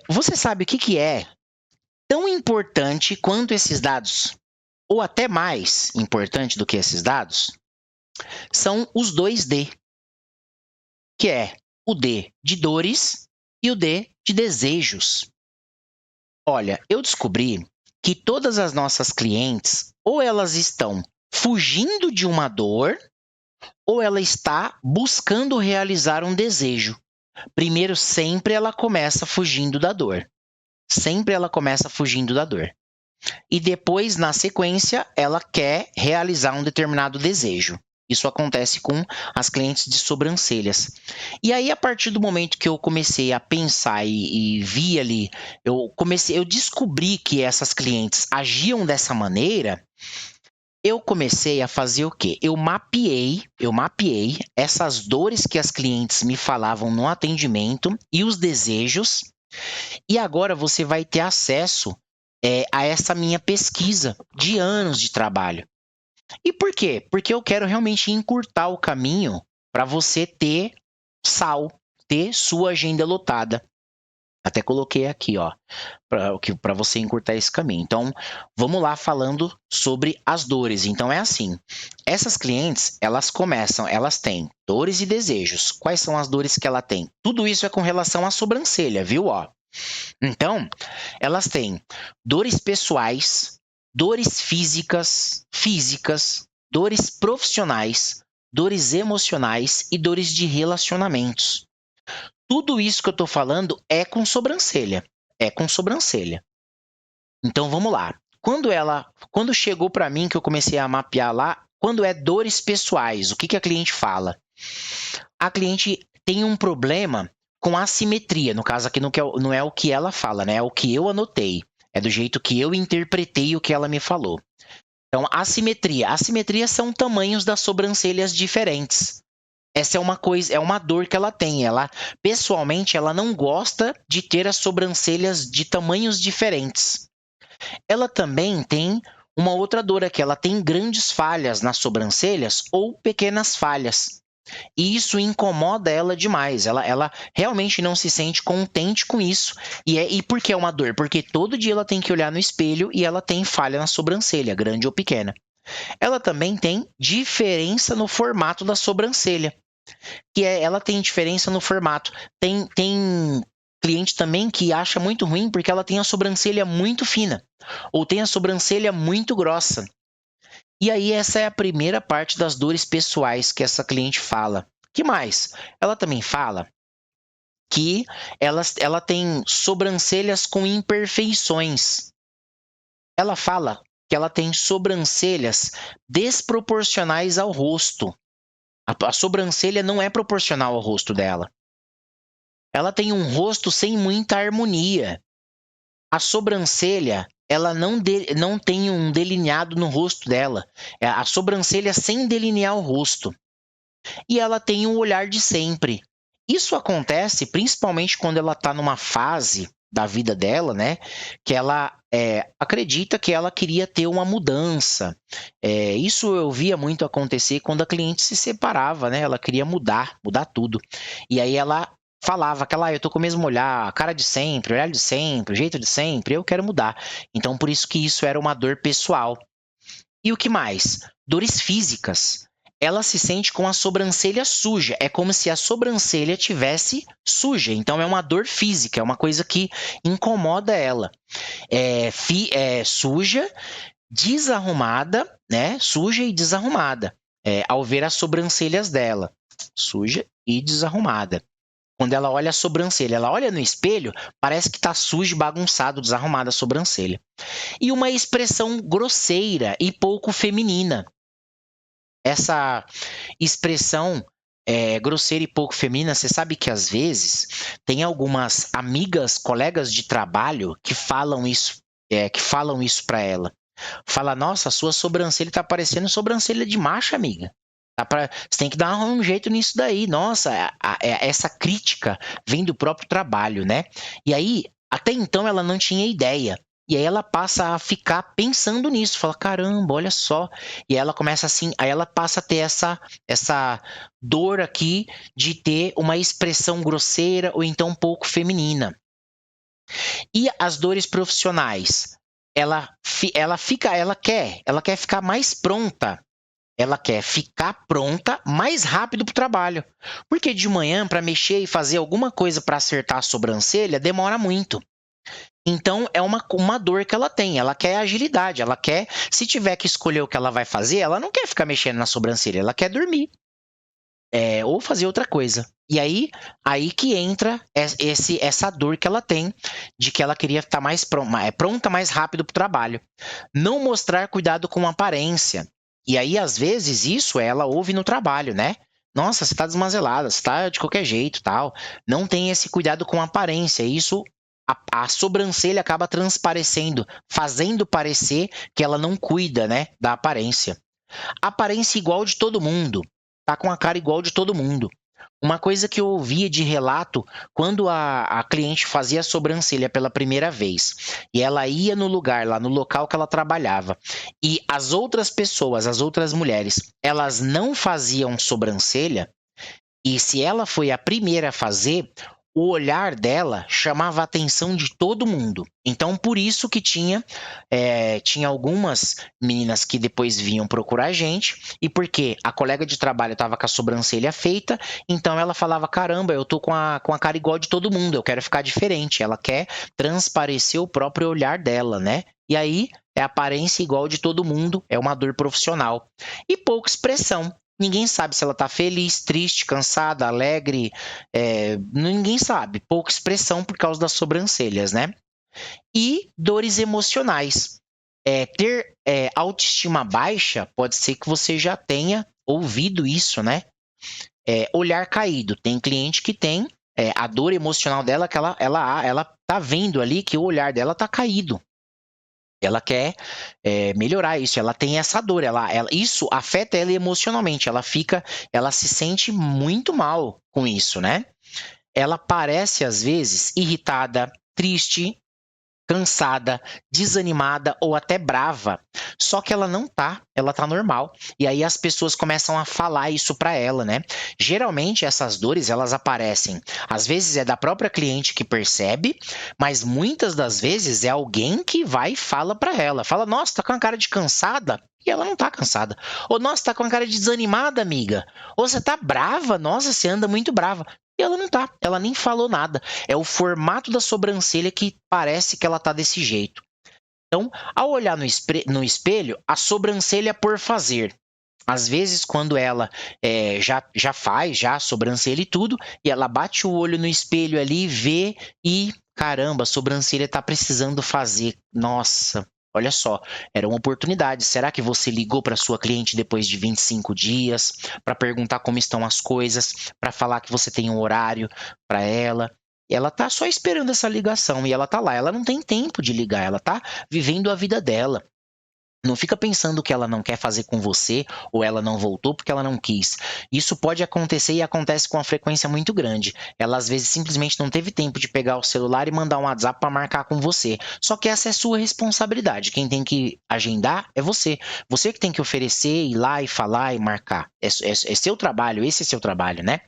Você sabe o que é tão importante quanto esses dados? Ou até mais importante do que esses dados? São os 2D. Que é o D de dores e o D de desejos. Olha, eu descobri que todas as nossas clientes, ou elas estão fugindo de uma dor, ou ela está buscando realizar um desejo. Primeiro, sempre ela começa fugindo da dor. Sempre ela começa fugindo da dor. E depois, na sequência, ela quer realizar um determinado desejo. Isso acontece com as clientes de sobrancelhas. E aí, a partir do momento que eu comecei a pensar e vi ali, eu descobri que essas clientes agiam dessa maneira. Eu comecei a fazer o quê? Eu mapeei essas dores que as clientes me falavam no atendimento e os desejos, e agora você vai ter acesso a essa minha pesquisa de anos de trabalho. E por quê? Porque eu quero realmente encurtar o caminho para você ter ter sua agenda lotada. Até coloquei aqui, ó, para você encurtar esse caminho. Então, vamos lá falando sobre as dores. Então, é assim: essas clientes, elas têm dores e desejos. Quais são as dores que ela tem? Tudo isso é com relação à sobrancelha, viu? Ó. Então, elas têm dores pessoais, dores físicas, dores profissionais, dores emocionais e dores de relacionamentos. Tudo isso que eu estou falando é com sobrancelha. É com sobrancelha. Então vamos lá. Quando chegou para mim que eu comecei a mapear lá, quando é dores pessoais, o que a cliente fala? A cliente tem um problema com assimetria. No caso aqui não é o que ela fala, né? É o que eu anotei. É do jeito que eu interpretei o que ela me falou. Então, assimetria. Assimetria são tamanhos das sobrancelhas diferentes. Essa é uma coisa, é uma dor que ela tem. Ela, pessoalmente, ela não gosta de ter as sobrancelhas de tamanhos diferentes. Ela também tem uma outra dor aqui, ela tem grandes falhas nas sobrancelhas ou pequenas falhas. E isso incomoda ela demais. Ela realmente não se sente contente com isso. E por que é uma dor? Porque todo dia ela tem que olhar no espelho e ela tem falha na sobrancelha, grande ou pequena. Ela também tem diferença no formato da sobrancelha, ela tem diferença no formato. Tem cliente também que acha muito ruim porque ela tem a sobrancelha muito fina ou tem a sobrancelha muito grossa. E aí essa é a primeira parte das dores pessoais que essa cliente fala. Que mais? Ela também fala que ela tem sobrancelhas com imperfeições. Ela fala que ela tem sobrancelhas desproporcionais ao rosto. A sobrancelha não é proporcional ao rosto dela. Ela tem um rosto sem muita harmonia. A sobrancelha, ela não tem um delineado no rosto dela. É a sobrancelha sem delinear o rosto. E ela tem o olhar de sempre. Isso acontece principalmente quando ela está numa fase da vida dela, né? Que ela acredita que ela queria ter uma mudança. Isso eu via muito acontecer quando a cliente se separava, né? Ela queria mudar tudo. E aí ela falava que eu tô com o mesmo olhar, a cara de sempre, olhar de sempre, o jeito de sempre, eu quero mudar. Então, por isso que isso era uma dor pessoal. E o que mais? Dores físicas. Ela se sente com a sobrancelha suja. É como se a sobrancelha tivesse suja. Então é uma dor física, é uma coisa que incomoda ela. Suja, desarrumada, né? Suja e desarrumada. Ao ver as sobrancelhas dela. Suja e desarrumada. Quando ela olha a sobrancelha, ela olha no espelho, parece que está suja, bagunçado, desarrumada a sobrancelha. E uma expressão grosseira e pouco feminina. Essa expressão grosseira e pouco feminina, você sabe que às vezes tem algumas amigas, colegas de trabalho que falam isso para ela. Fala, nossa, a sua sobrancelha tá parecendo sobrancelha de macho, amiga. Você tem que dar um jeito nisso daí. Nossa, essa crítica vem do próprio trabalho, né? E aí, até então ela não tinha ideia. E aí ela passa a ficar pensando nisso, fala, caramba, olha só. E ela começa assim, aí ela passa a ter essa dor aqui de ter uma expressão grosseira ou então um pouco feminina. E as dores profissionais? Ela quer ficar mais pronta. Ela quer ficar pronta mais rápido para o trabalho. Porque de manhã, para mexer e fazer alguma coisa para acertar a sobrancelha, demora muito. Então, é uma dor que ela tem. Ela quer agilidade. Ela quer, se tiver que escolher o que ela vai fazer, ela não quer ficar mexendo na sobrancelha, ela quer dormir. ou fazer outra coisa. E aí que entra essa dor que ela tem de que ela queria estar mais pronta mais rápido para o trabalho. Não mostrar cuidado com a aparência. E aí, às vezes, isso ela ouve no trabalho, né? Nossa, você tá desmazelada, você tá de qualquer jeito, tal. Não tem esse cuidado com a aparência. Isso, a sobrancelha acaba transparecendo, fazendo parecer que ela não cuida, né, da aparência. Aparência igual de todo mundo. Tá com a cara igual de todo mundo. Uma coisa que eu ouvia de relato quando a cliente fazia a sobrancelha pela primeira vez e ela ia no lugar, lá no local que ela trabalhava, e as outras pessoas, as outras mulheres, elas não faziam sobrancelha, e se ela foi a primeira a fazer, o olhar dela chamava a atenção de todo mundo. Então, por isso que tinha algumas meninas que depois vinham procurar a gente, e porque a colega de trabalho estava com a sobrancelha feita, então ela falava: caramba, eu tô com a cara igual de todo mundo, eu quero ficar diferente. Ela quer transparecer o próprio olhar dela, né? E aí é aparência igual de todo mundo, é uma dor profissional. E pouca expressão. Ninguém sabe se ela tá feliz, triste, cansada, alegre. Ninguém sabe. Pouca expressão por causa das sobrancelhas, né? E dores emocionais. Ter autoestima baixa pode ser que você já tenha ouvido isso, né? Olhar caído. Tem cliente que tem a dor emocional dela, que ela tá vendo ali que o olhar dela tá caído. Ela quer melhorar isso, ela tem essa dor, isso afeta ela emocionalmente, ela se sente muito mal com isso, né? Ela parece, às vezes, irritada, triste, cansada, desanimada ou até brava. Só que ela tá normal. E aí as pessoas começam a falar isso para ela, né? Geralmente essas dores elas aparecem, às vezes é da própria cliente que percebe, mas muitas das vezes é alguém que vai e fala para ela. Fala: "Nossa, tá com a cara de cansada?" E ela não tá cansada. Ou: "Nossa, tá com a cara de desanimada, amiga." Ou: "Você tá brava? Nossa, você anda muito brava." E ela não tá, ela nem falou nada. É o formato da sobrancelha que parece que ela tá desse jeito. Então, ao olhar no espelho, a sobrancelha por fazer. Às vezes, quando ela já faz já a sobrancelha e tudo, e ela bate o olho no espelho ali, vê e, caramba, a sobrancelha tá precisando fazer. Nossa, olha só, era uma oportunidade. Será que você ligou para sua cliente depois de 25 dias para perguntar como estão as coisas, para falar que você tem um horário para ela? Ela tá só esperando essa ligação e ela tá lá. Ela não tem tempo de ligar, ela tá vivendo a vida dela. Não fica pensando que ela não quer fazer com você ou ela não voltou porque ela não quis. Isso pode acontecer e acontece com uma frequência muito grande. Ela às vezes simplesmente não teve tempo de pegar o celular e mandar um WhatsApp para marcar com você. Só que essa é sua responsabilidade. Quem tem que agendar é você. Você que tem que oferecer, ir lá e falar e marcar. É seu trabalho, esse é seu trabalho, né?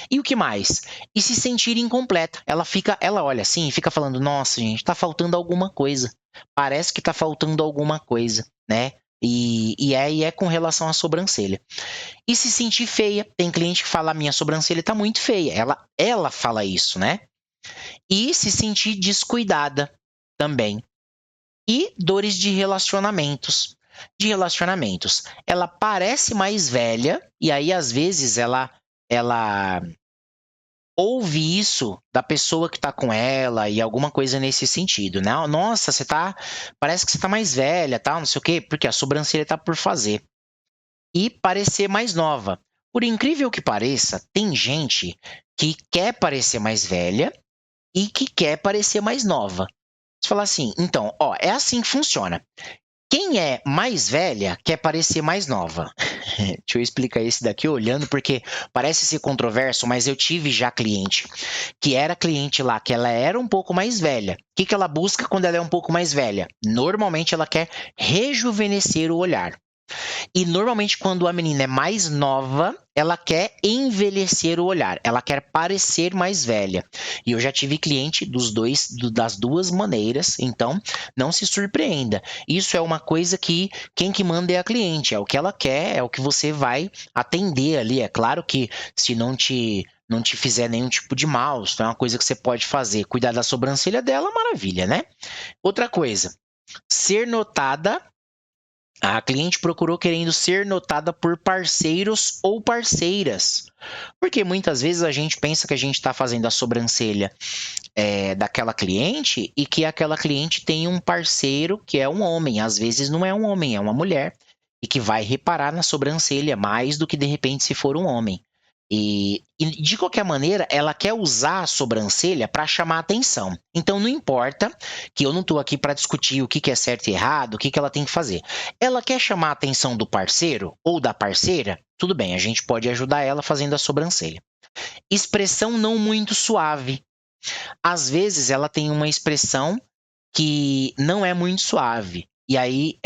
E o que mais? E se sentir incompleta. Ela olha assim e fica falando: nossa, gente, tá faltando alguma coisa. Parece que tá faltando alguma coisa, né? E é com relação à sobrancelha. E se sentir feia. Tem cliente que fala: minha sobrancelha tá muito feia. Ela fala isso, né? E se sentir descuidada também. E dores de relacionamentos. Ela parece mais velha, e aí às vezes ela ouve isso da pessoa que tá com ela e alguma coisa nesse sentido, né? Nossa, parece que você tá mais velha, tal, não sei o quê, porque a sobrancelha tá por fazer. E parecer mais nova. Por incrível que pareça, tem gente que quer parecer mais velha e que quer parecer mais nova. Você fala assim: então, ó, é assim que funciona. Quem é mais velha quer parecer mais nova. Deixa eu explicar esse daqui olhando, porque parece ser controverso, mas eu tive já cliente que era cliente lá, que ela era um pouco mais velha. O que ela busca quando ela é um pouco mais velha? Normalmente ela quer rejuvenescer o olhar. E normalmente quando a menina é mais nova, ela quer envelhecer o olhar, ela quer parecer mais velha. E eu já tive cliente das duas maneiras, então não se surpreenda. Isso é uma coisa que quem que manda é a cliente, é o que ela quer, é o que você vai atender ali. É claro que se não te fizer nenhum tipo de mal, se é uma coisa que você pode fazer, cuidar da sobrancelha dela, maravilha, né? Outra coisa, ser notada A cliente procurou querendo ser notada por parceiros ou parceiras. Porque muitas vezes a gente pensa que a gente está fazendo a sobrancelha daquela cliente e que aquela cliente tem um parceiro que é um homem. Às vezes não é um homem, é uma mulher. E que vai reparar na sobrancelha mais do que de repente se for um homem. E de qualquer maneira, ela quer usar a sobrancelha para chamar atenção. Então não importa que eu não estou aqui para discutir o que é certo e errado, o que ela tem que fazer. Ela quer chamar a atenção do parceiro ou da parceira? Tudo bem, a gente pode ajudar ela fazendo a sobrancelha. Expressão não muito suave. Às vezes ela tem uma expressão que não é muito suave. E aí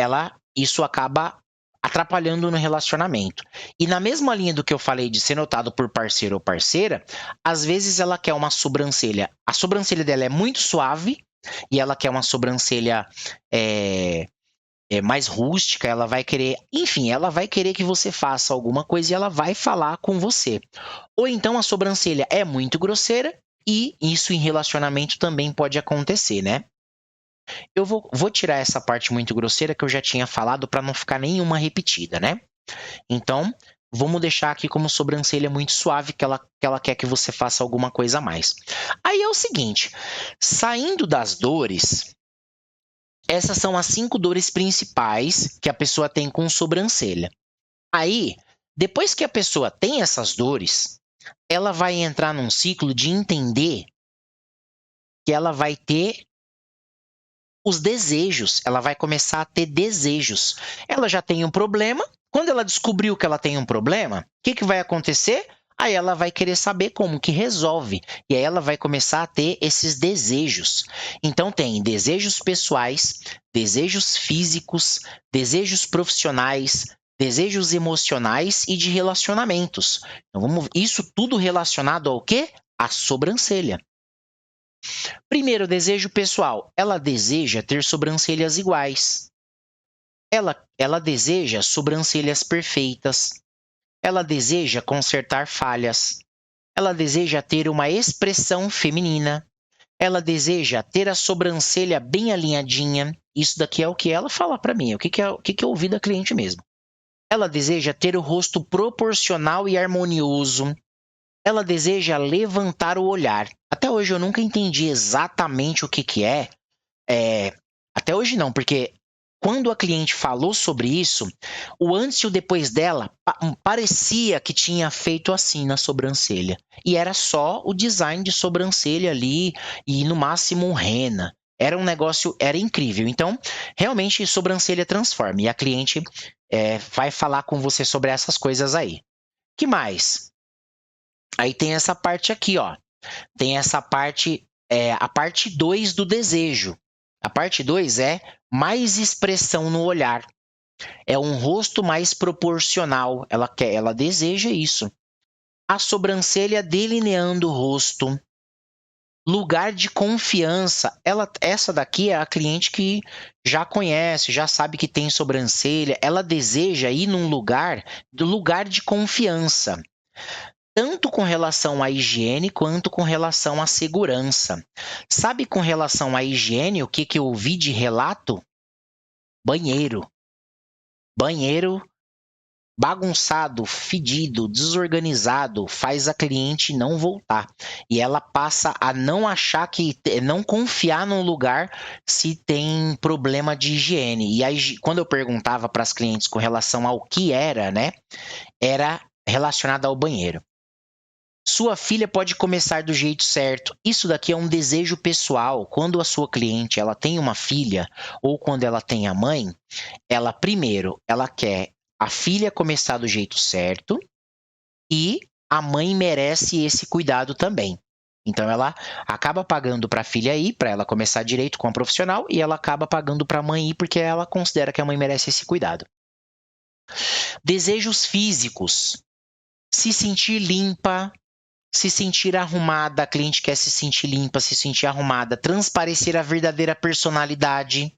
isso acaba atrapalhando no relacionamento. E na mesma linha do que eu falei de ser notado por parceiro ou parceira, às vezes ela quer uma sobrancelha. A sobrancelha dela é muito suave e ela quer uma sobrancelha mais rústica, ela vai querer, enfim, ela vai querer que você faça alguma coisa e ela vai falar com você. Ou então a sobrancelha é muito grosseira e isso em relacionamento também pode acontecer, né? Eu vou tirar essa parte muito grosseira que eu já tinha falado para não ficar nenhuma repetida, né? Então, vamos deixar aqui como sobrancelha muito suave que ela quer que você faça alguma coisa a mais. Aí é o seguinte, saindo das dores, essas são as 5 dores principais que a pessoa tem com sobrancelha. Aí, depois que a pessoa tem essas dores, ela vai entrar num ciclo de entender que ela vai ter os desejos, ela vai começar a ter desejos. Ela já tem um problema, quando ela descobriu que ela tem um problema, o que vai acontecer? Aí ela vai querer saber como que resolve. E aí ela vai começar a ter esses desejos. Então tem desejos pessoais, desejos físicos, desejos profissionais, desejos emocionais e de relacionamentos. Então isso tudo relacionado ao quê? À sobrancelha. Primeiro, desejo pessoal. Ela deseja ter sobrancelhas iguais. Ela deseja sobrancelhas perfeitas. Ela deseja consertar falhas. Ela deseja ter uma expressão feminina. Ela deseja ter a sobrancelha bem alinhadinha. Isso daqui é o que ela fala para mim. O que eu ouvi da cliente mesmo. Ela deseja ter o rosto proporcional e harmonioso. Ela deseja levantar o olhar. Até hoje eu nunca entendi exatamente o que é. Até hoje não, porque quando a cliente falou sobre isso, o antes e o depois dela parecia que tinha feito assim na sobrancelha. E era só o design de sobrancelha ali e no máximo um rena. Era um negócio, era incrível. Então, realmente, sobrancelha transforma. E a cliente vai falar com você sobre essas coisas aí. Que mais? Aí tem essa parte aqui, ó. Tem essa parte, a parte 2 do desejo. A parte 2 é mais expressão no olhar. É um rosto mais proporcional. Ela deseja isso. A sobrancelha delineando o rosto. Lugar de confiança. Essa daqui é a cliente que já conhece, já sabe que tem sobrancelha. Ela deseja ir num lugar de confiança. Tanto com relação à higiene quanto com relação à segurança. Sabe com relação à higiene o que eu ouvi de relato? Banheiro. Banheiro bagunçado, fedido, desorganizado, faz a cliente não voltar. E ela passa a não achar não confiar num lugar se tem problema de higiene. E aí, quando eu perguntava para as clientes com relação ao que era, né? Era relacionado ao banheiro. Sua filha pode começar do jeito certo. Isso daqui é um desejo pessoal. Quando a sua cliente ela tem uma filha ou quando ela tem a mãe, ela quer a filha começar do jeito certo e a mãe merece esse cuidado também. Então ela acaba pagando para a filha ir, para ela começar direito com a profissional, e ela acaba pagando para a mãe ir porque ela considera que a mãe merece esse cuidado. Desejos físicos. Se sentir limpa, se sentir arrumada, a cliente quer se sentir limpa, se sentir arrumada, transparecer a verdadeira personalidade,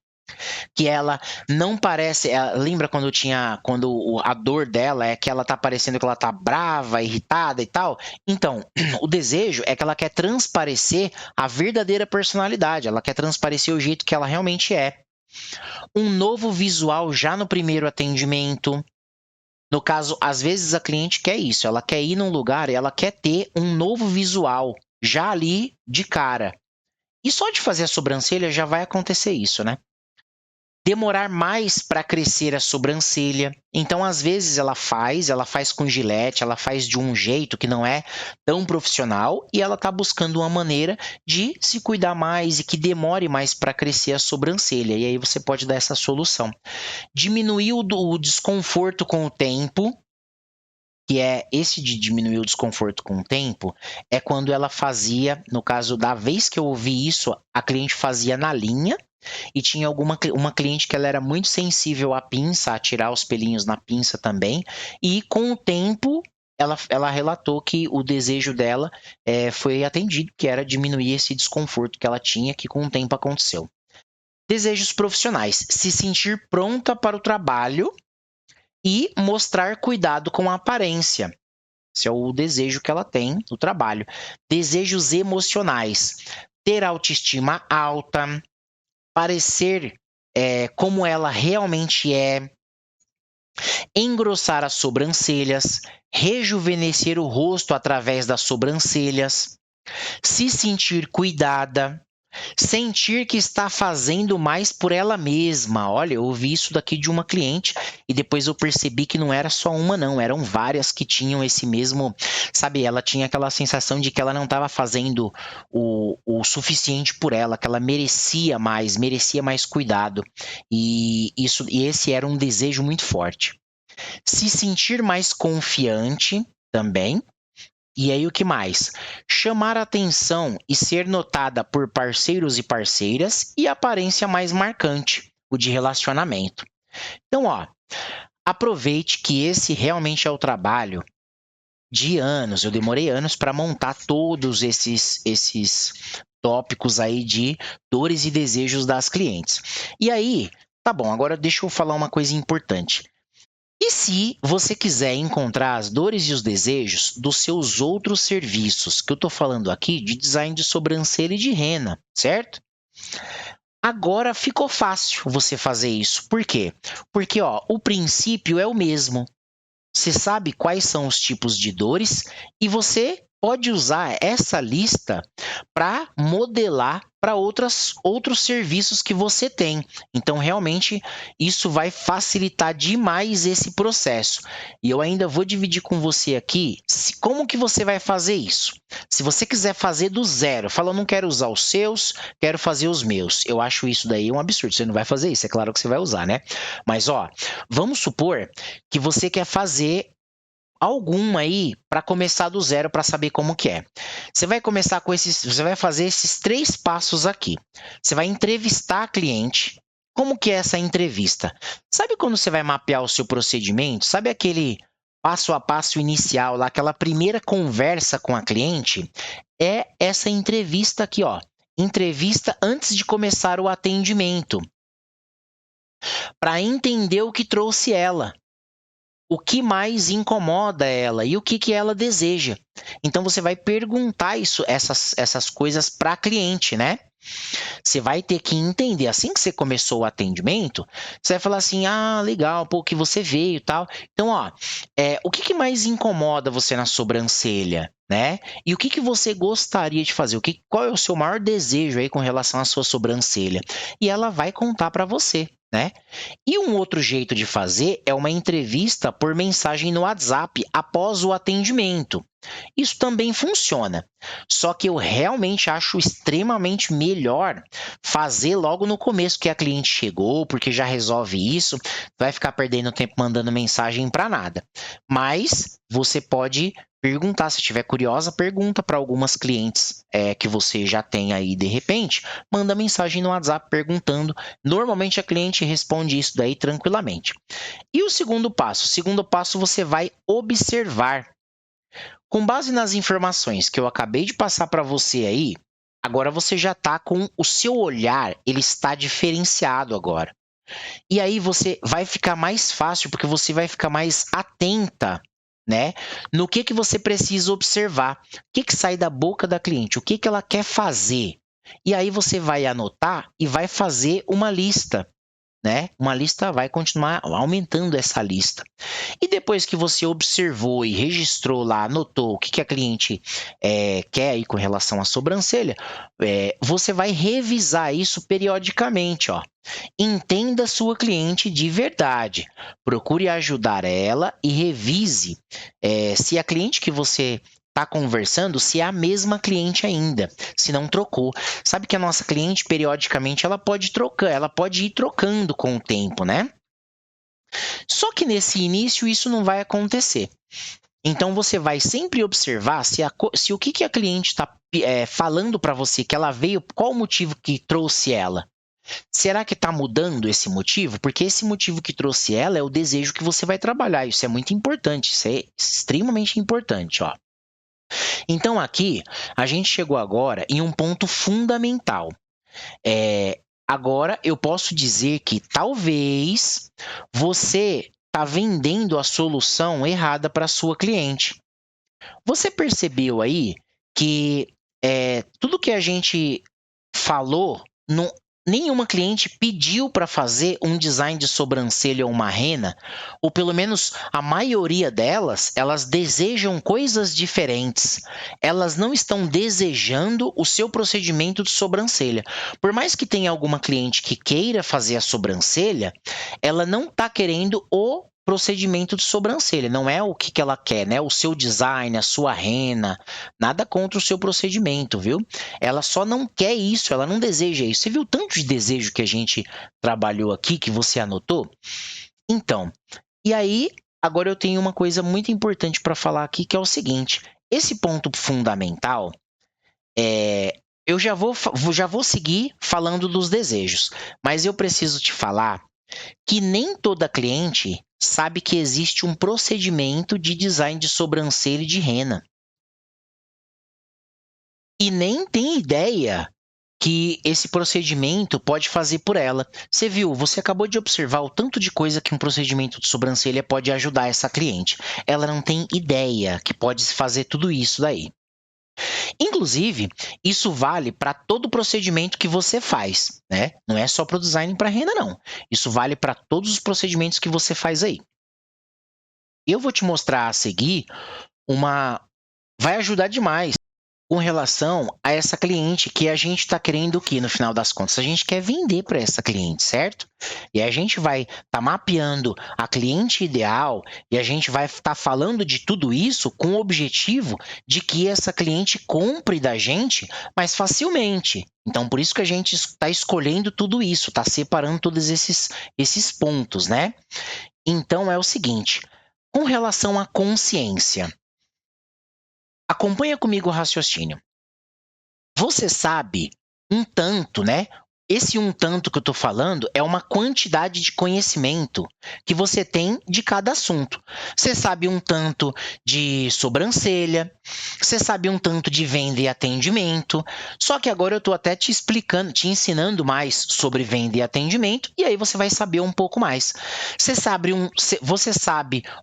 que ela não parece, lembra quando a dor dela é que ela tá parecendo que ela tá brava, irritada e tal? Então, o desejo é que ela quer transparecer a verdadeira personalidade, ela quer transparecer o jeito que ela realmente é. Um novo visual já no primeiro atendimento. No caso, às vezes a cliente quer isso, ela quer ir num lugar e ela quer ter um novo visual já ali de cara. E só de fazer a sobrancelha já vai acontecer isso, né? Demorar mais para crescer a sobrancelha. Então, às vezes, ela faz com gilete, ela faz de um jeito que não é tão profissional e ela está buscando uma maneira de se cuidar mais e que demore mais para crescer a sobrancelha. E aí você pode dar essa solução. Diminuir o desconforto com o tempo, que é esse de diminuir o desconforto com o tempo, é quando ela fazia, no caso da vez que eu ouvi isso, a cliente fazia na linha, e tinha uma cliente que ela era muito sensível à pinça, a tirar os pelinhos na pinça também, e com o tempo ela relatou que o desejo dela foi atendido, que era diminuir esse desconforto que ela tinha, que com o tempo aconteceu. Desejos profissionais: se sentir pronta para o trabalho e mostrar cuidado com a aparência. Esse é o desejo que ela tem no trabalho. Desejos emocionais: ter autoestima alta, parecer como ela realmente é, engrossar as sobrancelhas, rejuvenescer o rosto através das sobrancelhas, se sentir cuidada, sentir que está fazendo mais por ela mesma. Olha, eu ouvi isso daqui de uma cliente e depois eu percebi que não era só uma, não. Eram várias que tinham esse mesmo... Sabe, ela tinha aquela sensação de que ela não estava fazendo o suficiente por ela, que ela merecia mais cuidado. E esse era um desejo muito forte. Se sentir mais confiante também. E aí o que mais? Chamar atenção e ser notada por parceiros e parceiras e aparência mais marcante, o de relacionamento. Então, ó, aproveite que esse realmente é o trabalho de anos. Eu demorei anos para montar todos esses tópicos aí de dores e desejos das clientes. E aí, tá bom, agora deixa eu falar uma coisa importante. E se você quiser encontrar as dores e os desejos dos seus outros serviços, que eu estou falando aqui de design de sobrancelha e de rena, certo? Agora ficou fácil você fazer isso. Por quê? Porque o princípio é o mesmo. Você sabe quais são os tipos de dores e você pode usar essa lista para modelar para outros serviços que você tem. Então, realmente, isso vai facilitar demais esse processo. E eu ainda vou dividir com você aqui como que você vai fazer isso. Se você quiser fazer do zero, fala, eu não quero usar os seus, quero fazer os meus. Eu acho isso daí um absurdo. Você não vai fazer isso, é claro que você vai usar, né? Mas, vamos supor que você quer fazer alguma aí para começar do zero para saber como que é. Você vai começar você vai fazer esses 3 passos aqui. Você vai entrevistar a cliente. Como que é essa entrevista? Sabe quando você vai mapear o seu procedimento? Sabe aquele passo a passo inicial lá, aquela primeira conversa com a cliente? É essa entrevista aqui, Entrevista antes de começar o atendimento. Para entender o que trouxe ela. O que mais incomoda ela e o que ela deseja. Então, você vai perguntar essas coisas para a cliente, né? Você vai ter que entender, assim que você começou o atendimento, você vai falar assim, legal, pô, que você veio e tal. Então, o que mais incomoda você na sobrancelha, né? E o que você gostaria de fazer? Qual é o seu maior desejo aí com relação à sua sobrancelha? E ela vai contar para você, né? E um outro jeito de fazer é uma entrevista por mensagem no WhatsApp após o atendimento. Isso também funciona, só que eu realmente acho extremamente melhor fazer logo no começo que a cliente chegou, porque já resolve isso, vai ficar perdendo tempo mandando mensagem para nada. Mas você pode perguntar, se estiver curiosa, pergunta para algumas clientes que você já tem aí de repente, manda mensagem no WhatsApp perguntando. Normalmente a cliente responde isso daí tranquilamente. E o segundo passo? O segundo passo você vai observar. Com base nas informações que eu acabei de passar para você aí, agora você já está com o seu olhar, ele está diferenciado agora. E aí você vai ficar mais fácil, porque você vai ficar mais atenta, né? No que você precisa observar, o que sai da boca da cliente, o que ela quer fazer. E aí você vai anotar e vai fazer uma lista. né? Uma lista vai continuar aumentando essa lista. E depois que você observou e registrou lá, anotou o que a cliente quer aí com relação à sobrancelha, você vai revisar isso periodicamente, ó. Entenda a sua cliente de verdade. Procure ajudar ela e revise se a cliente que você está conversando, se é a mesma cliente ainda, se não trocou. Sabe que a nossa cliente, periodicamente, ela pode trocar, ela pode ir trocando com o tempo, né? Só que nesse início isso não vai acontecer. Então você vai sempre observar se o que a cliente está falando para você, que ela veio, qual o motivo que trouxe ela. Será que está mudando esse motivo? Porque esse motivo que trouxe ela é o desejo que você vai trabalhar. Isso é muito importante, isso é extremamente importante, ó. Então aqui a gente chegou agora em um ponto fundamental. Agora eu posso dizer que talvez você está vendendo a solução errada para a sua cliente. Você percebeu aí que tudo que a gente falou, nenhuma cliente pediu para fazer um design de sobrancelha ou uma rena, ou pelo menos a maioria delas, elas desejam coisas diferentes. Elas não estão desejando o seu procedimento de sobrancelha. Por mais que tenha alguma cliente que queira fazer a sobrancelha, ela não está querendo o procedimento de sobrancelha, não é o que ela quer, né? O seu design, a sua rena, nada contra o seu procedimento, viu? Ela só não quer isso, ela não deseja isso. Você viu o tanto de desejo que a gente trabalhou aqui, que você anotou? Então, e aí, agora eu tenho uma coisa muito importante para falar aqui, que é o seguinte: esse ponto fundamental, eu já vou seguir falando dos desejos, mas eu preciso te falar que nem toda cliente sabe que existe um procedimento de design de sobrancelha e de rena. E nem tem ideia que esse procedimento pode fazer por ela. Você viu, você acabou de observar o tanto de coisa que um procedimento de sobrancelha pode ajudar essa cliente. Ela não tem ideia que pode fazer tudo isso daí. Inclusive, isso vale para todo procedimento que você faz, né? Não é só para o design para renda, não. Isso vale para todos os procedimentos que você faz aí. Eu vou te mostrar a seguir vai ajudar demais com relação a essa cliente que a gente está querendo o quê, no final das contas? A gente quer vender para essa cliente, certo? E a gente vai estar mapeando a cliente ideal e a gente vai estar falando de tudo isso com o objetivo de que essa cliente compre da gente mais facilmente. Então, por isso que a gente está escolhendo tudo isso, está separando todos esses pontos, né? Então, é o seguinte, com relação à consciência, acompanha comigo o raciocínio. Você sabe um tanto, né? Esse um tanto que eu estou falando é uma quantidade de conhecimento que você tem de cada assunto. Você sabe um tanto de sobrancelha, você sabe um tanto de venda e atendimento. Só que agora eu estou até te explicando, te ensinando mais sobre venda e atendimento, e aí você vai saber um pouco mais. Você sabe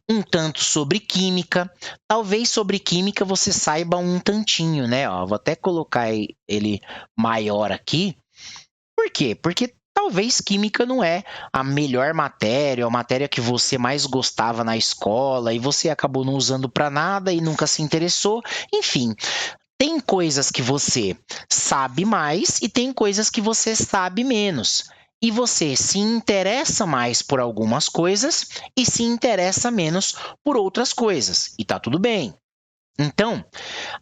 um tanto sobre química. Talvez sobre química você saiba um tantinho, né? Ó, vou até colocar ele maior aqui. Por quê? Porque talvez química não é a melhor matéria, a matéria que você mais gostava na escola e você acabou não usando para nada e nunca se interessou. Enfim, tem coisas que você sabe mais e tem coisas que você sabe menos. E você se interessa mais por algumas coisas e se interessa menos por outras coisas. E tá tudo bem. Então,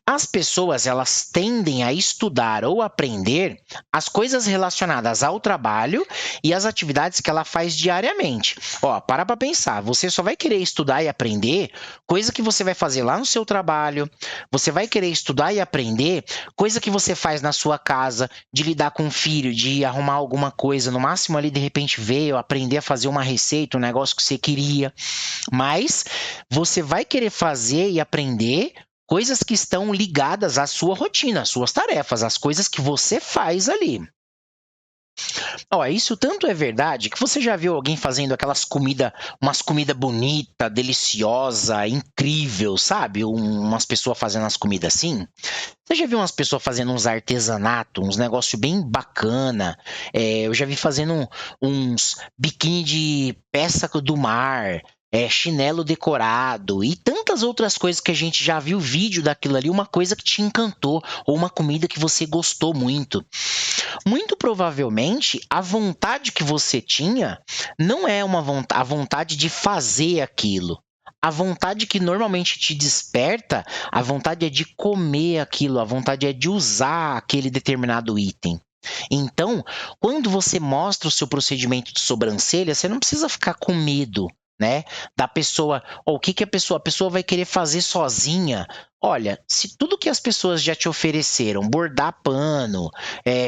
as pessoas elas tendem a estudar ou aprender as coisas relacionadas ao trabalho e às atividades que ela faz diariamente. Ó, para pensar, você só vai querer estudar e aprender coisa que você vai fazer lá no seu trabalho, você vai querer estudar e aprender coisa que você faz na sua casa, de lidar com o filho, de arrumar alguma coisa, no máximo ali de repente veio aprender a fazer uma receita, um negócio que você queria, mas você vai querer fazer e aprender coisas que estão ligadas à sua rotina, às suas tarefas, às coisas que você faz ali. Ó, isso tanto é verdade que você já viu alguém fazendo umas comida bonita, deliciosa, incrível, sabe? Umas pessoas fazendo as comidas assim. Você já viu umas pessoas fazendo uns artesanatos, uns negócios bem bacana? Eu já vi fazendo uns biquíni de peça do mar, chinelo decorado e tantas outras coisas que a gente já viu vídeo daquilo ali, uma coisa que te encantou ou uma comida que você gostou muito. Muito provavelmente, a vontade que você tinha não é a vontade de fazer aquilo. A vontade que normalmente te desperta, a vontade é de comer aquilo, a vontade é de usar aquele determinado item. Então, quando você mostra o seu procedimento de sobrancelha, você não precisa ficar com medo, né? Da pessoa, ou o que que a pessoa vai querer fazer sozinha. Olha, se tudo que as pessoas já te ofereceram, bordar pano,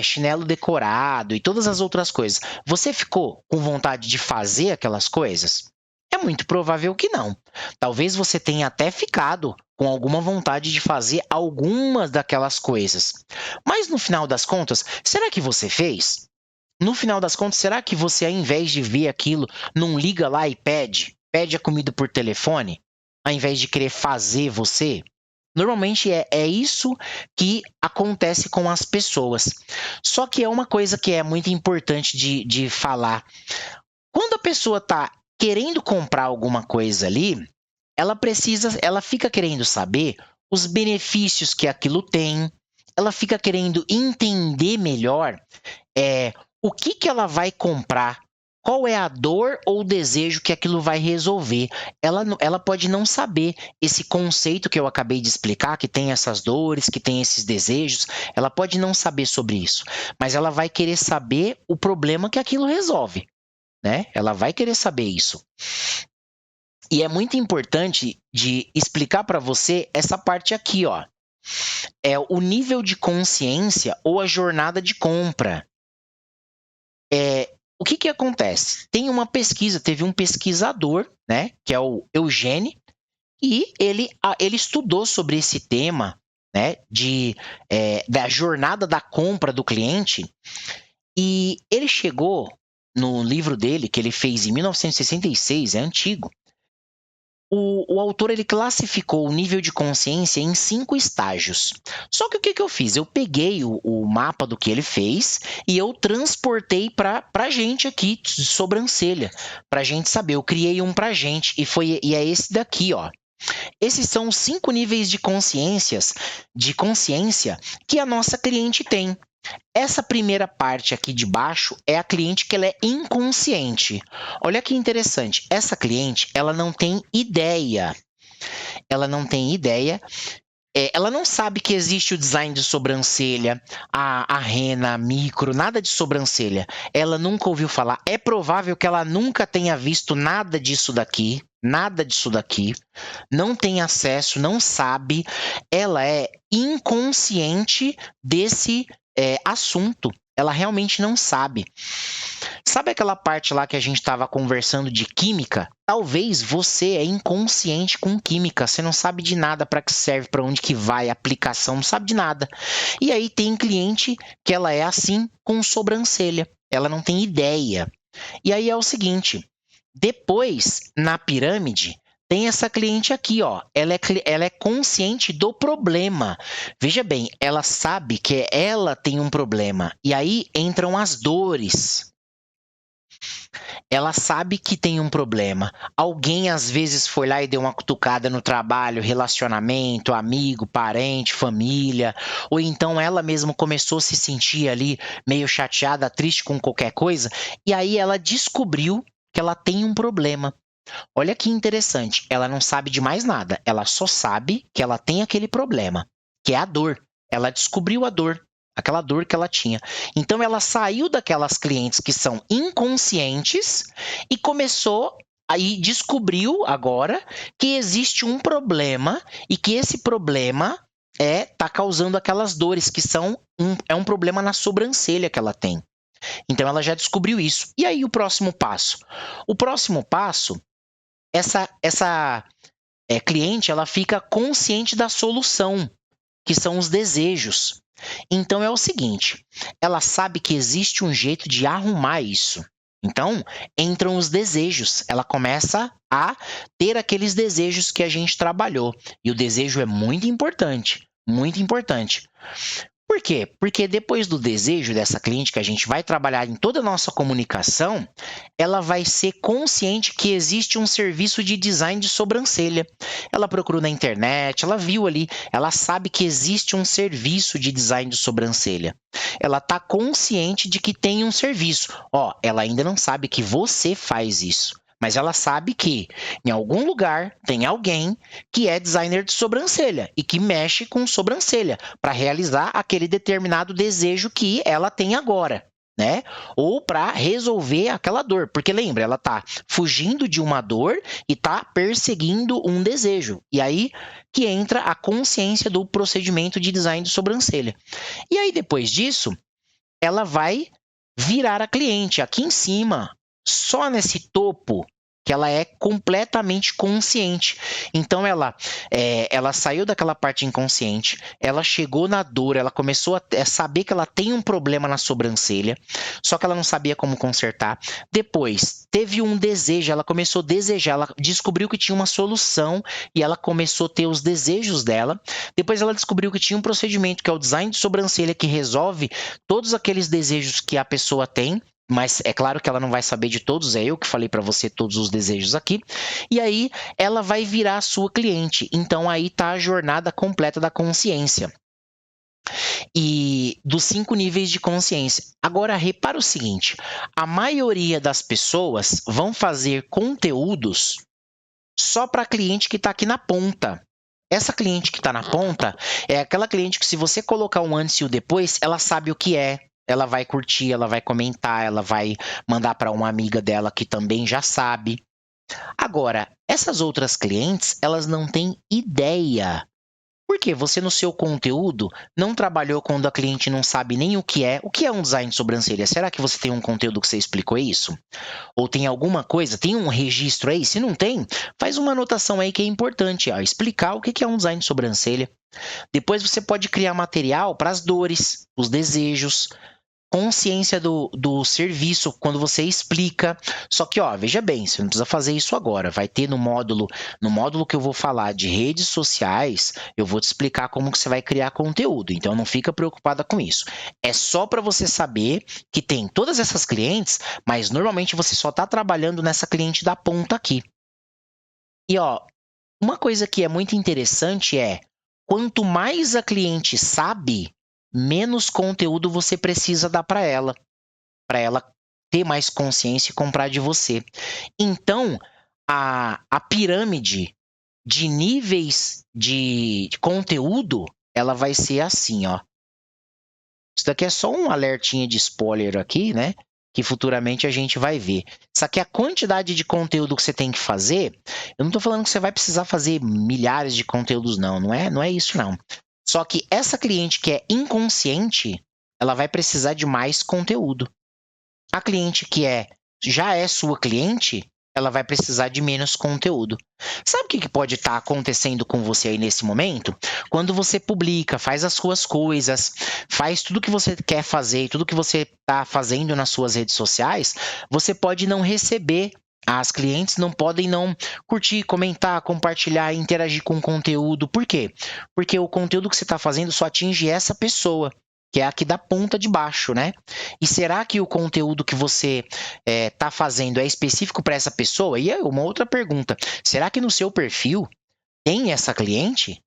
chinelo decorado e todas as outras coisas, você ficou com vontade de fazer aquelas coisas? É muito provável que não. Talvez você tenha até ficado com alguma vontade de fazer algumas daquelas coisas. Mas no final das contas, será que você fez? No final das contas, será que você, ao invés de ver aquilo, não liga lá e pede a comida por telefone, ao invés de querer fazer você? Normalmente é isso que acontece com as pessoas. Só que é uma coisa que é muito importante de falar. Quando a pessoa está querendo comprar alguma coisa ali, ela fica querendo saber os benefícios que aquilo tem, ela fica querendo entender melhor o que que ela vai comprar, qual é a dor ou o desejo que aquilo vai resolver. Ela pode não saber esse conceito que eu acabei de explicar, que tem essas dores, que tem esses desejos, ela pode não saber sobre isso, mas ela vai querer saber o problema que aquilo resolve, né? Ela vai querer saber isso. E é muito importante de explicar para você essa parte aqui, ó. É o nível de consciência ou a jornada de compra. O que que acontece? Tem uma pesquisa, teve um pesquisador, né, que é o Eugene, e ele estudou sobre esse tema, né, da jornada da compra do cliente, e ele chegou no livro dele, que ele fez em 1966, é antigo. O autor ele classificou o nível de consciência em 5 estágios. Só que o que, que eu fiz? Eu peguei o mapa do que ele fez e eu transportei para a gente aqui de sobrancelha, para a gente saber. Eu criei um para a gente e é esse daqui, ó. Esses são os 5 níveis de consciência que a nossa cliente tem. Essa primeira parte aqui de baixo é a cliente que ela é inconsciente. Olha que interessante, essa cliente, ela não tem ideia. Ela não tem ideia, ela não sabe que existe o design de sobrancelha, a rena, a micro, nada de sobrancelha. Ela nunca ouviu falar. É provável que ela nunca tenha visto nada disso daqui, nada disso daqui. Não tem acesso, não sabe. Ela é inconsciente desse assunto. Ela realmente não sabe. Sabe aquela parte lá que a gente estava conversando de química? Talvez você é inconsciente com química, você não sabe de nada para que serve, para onde que vai, aplicação, não sabe de nada. E aí tem cliente que ela é assim com sobrancelha, ela não tem ideia. E aí é o seguinte, depois na pirâmide tem essa cliente aqui, ó. Ela é consciente do problema. Veja bem, ela sabe que ela tem um problema. E aí entram as dores. Ela sabe que tem um problema. Alguém às vezes foi lá e deu uma cutucada no trabalho, relacionamento, amigo, parente, família, ou então ela mesma começou a se sentir ali meio chateada, triste com qualquer coisa, e aí ela descobriu que ela tem um problema. Olha que interessante, ela não sabe de mais nada, ela só sabe que ela tem aquele problema, que é a dor. Ela descobriu a dor, aquela dor que ela tinha. Então ela saiu daquelas clientes que são inconscientes e começou aí descobriu agora que existe um problema e que esse problema tá causando aquelas dores que são um problema na sobrancelha que ela tem. Então ela já descobriu isso. E aí o próximo passo? O próximo passo, essa cliente ela fica consciente da solução, que são os desejos. Então é o seguinte, ela sabe que existe um jeito de arrumar isso. Então, entram os desejos. Ela começa a ter aqueles desejos que a gente trabalhou. E o desejo é muito importante, muito importante. Por quê? Porque depois do desejo dessa cliente que a gente vai trabalhar em toda a nossa comunicação, ela vai ser consciente que existe um serviço de design de sobrancelha. Ela procurou na internet, ela viu ali, ela sabe que existe um serviço de design de sobrancelha. Ela está consciente de que tem um serviço. Ó, ela ainda não sabe que você faz isso. Mas ela sabe que em algum lugar tem alguém que é designer de sobrancelha e que mexe com sobrancelha para realizar aquele determinado desejo que ela tem agora, né? Ou para resolver aquela dor, porque lembra, ela tá fugindo de uma dor e tá perseguindo um desejo. E aí que entra a consciência do procedimento de design de sobrancelha. E aí depois disso, ela vai virar a cliente aqui em cima, só nesse topo que ela é completamente consciente. Então ela saiu daquela parte inconsciente, ela chegou na dor, ela começou a saber que ela tem um problema na sobrancelha, só que ela não sabia como consertar. Depois teve um desejo, ela começou a desejar, ela descobriu que tinha uma solução e ela começou a ter os desejos dela. Depois ela descobriu que tinha um procedimento que é o design de sobrancelha que resolve todos aqueles desejos que a pessoa tem, mas é claro que ela não vai saber de todos, é eu que falei para você todos os desejos aqui. E aí ela vai virar a sua cliente. Então aí tá a jornada completa da consciência. E dos 5 níveis de consciência. Agora repara o seguinte, a maioria das pessoas vão fazer conteúdos só para cliente que está aqui na ponta. Essa cliente que está na ponta é aquela cliente que, se você colocar um antes e o depois, ela sabe o que é. Ela vai curtir, ela vai comentar, ela vai mandar para uma amiga dela que também já sabe. Agora, essas outras clientes, elas não têm ideia. Porque você, no seu conteúdo, não trabalhou quando a cliente não sabe nem o que é. O que é um design de sobrancelha? Será que você tem um conteúdo que você explicou isso? Ou tem alguma coisa, tem um registro aí? Se não tem, faz uma anotação aí que é importante, ó, explicar o que é um design de sobrancelha. Depois você pode criar material para as dores, os desejos, consciência do serviço quando você explica. Só que, ó, veja bem, você não precisa fazer isso agora. Vai ter no módulo que eu vou falar de redes sociais, eu vou te explicar como que você vai criar conteúdo. Então não fica preocupada com isso. É só para você saber que tem todas essas clientes, mas normalmente você só está trabalhando nessa cliente da ponta aqui. E ó, uma coisa que é muito interessante é, quanto mais a cliente sabe, menos conteúdo você precisa dar para ela ter mais consciência e comprar de você. Então, a pirâmide de níveis de conteúdo, ela vai ser assim, ó. Isso daqui é só um alertinha de spoiler aqui, né? Que futuramente a gente vai ver. Isso aqui é a quantidade de conteúdo que você tem que fazer. Eu não estou falando que você vai precisar fazer milhares de conteúdos, não. Não é isso, não. Só que essa cliente que é inconsciente, ela vai precisar de mais conteúdo. A cliente que já é sua cliente, ela vai precisar de menos conteúdo. Sabe o que pode estar acontecendo com você aí nesse momento? Quando você publica, faz as suas coisas, faz tudo que você quer fazer, tudo que você está fazendo nas suas redes sociais, você pode não receber. As clientes não podem não curtir, comentar, compartilhar, interagir com o conteúdo. Por quê? Porque o conteúdo que você está fazendo só atinge essa pessoa, que é aqui da ponta de baixo, né? E será que o conteúdo que você está fazendo é específico para essa pessoa? E é uma outra pergunta. Será que no seu perfil tem essa cliente?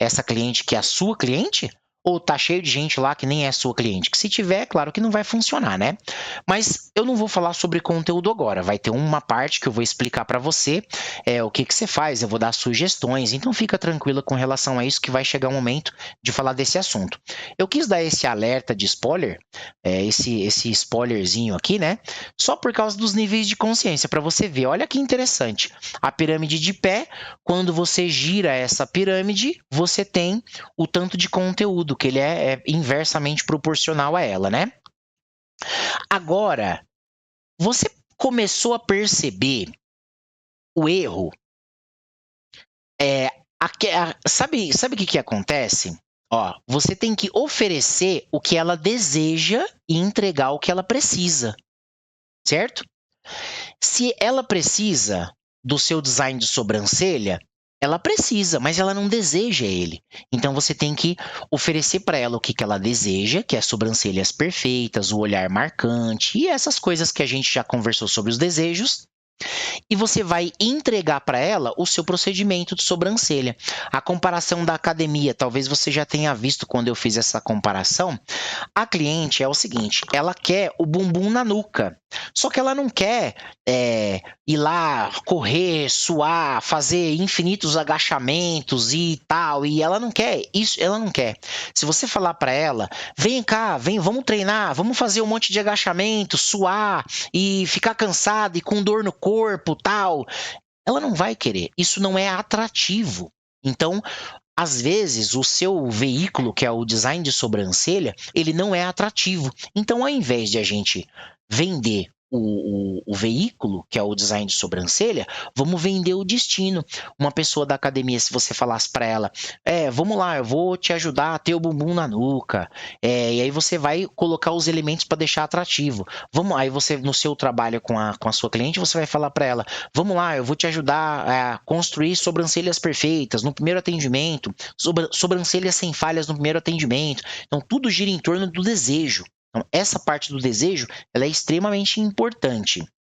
Essa cliente que é a sua cliente? Ou tá cheio de gente lá que nem é sua cliente? Que se tiver, claro que não vai funcionar, né? Mas eu não vou falar sobre conteúdo agora. Vai ter uma parte que eu vou explicar para você o que você faz. Eu vou dar sugestões. Então fica tranquila com relação a isso, que vai chegar o momento de falar desse assunto. Eu quis dar esse alerta de spoiler, esse spoilerzinho aqui, né? Só por causa dos níveis de consciência, para você ver. Olha que interessante. A pirâmide de pé, quando você gira essa pirâmide, você tem o tanto de conteúdo, que ele é inversamente proporcional a ela, né? Agora, você começou a perceber o erro? Sabe o que acontece? Ó, você tem que oferecer o que ela deseja e entregar o que ela precisa, certo? Se ela precisa do seu design de sobrancelha, ela precisa, mas ela não deseja ele. Então você tem que oferecer para ela o que ela deseja, que é sobrancelhas perfeitas, o olhar marcante e essas coisas que a gente já conversou sobre os desejos. E você vai entregar para ela o seu procedimento de sobrancelha. A comparação da academia, talvez você já tenha visto quando eu fiz essa comparação. A cliente é o seguinte, ela quer o bumbum na nuca, só que ela não quer ir lá, correr, suar, fazer infinitos agachamentos e tal, e ela não quer isso, ela não quer. Se você falar para ela, vem cá, vamos treinar, vamos fazer um monte de agachamento, suar e ficar cansada e com dor no corpo, tal, ela não vai querer. Isso não é atrativo. Então, às vezes, o seu veículo, que é o design de sobrancelha, ele não é atrativo. Então, ao invés de a gente vender o veículo, que é o design de sobrancelha, vamos vender o destino. Uma pessoa da academia, se você falasse para ela, vamos lá, eu vou te ajudar a ter o bumbum na nuca, e aí você vai colocar os elementos para deixar atrativo. Aí você, no seu trabalho com a sua cliente, você vai falar para ela, vamos lá, eu vou te ajudar a construir sobrancelhas perfeitas no primeiro atendimento, sobrancelhas sem falhas no primeiro atendimento. Então, tudo gira em torno do desejo. Então, essa parte do desejo, ela é extremamente importante.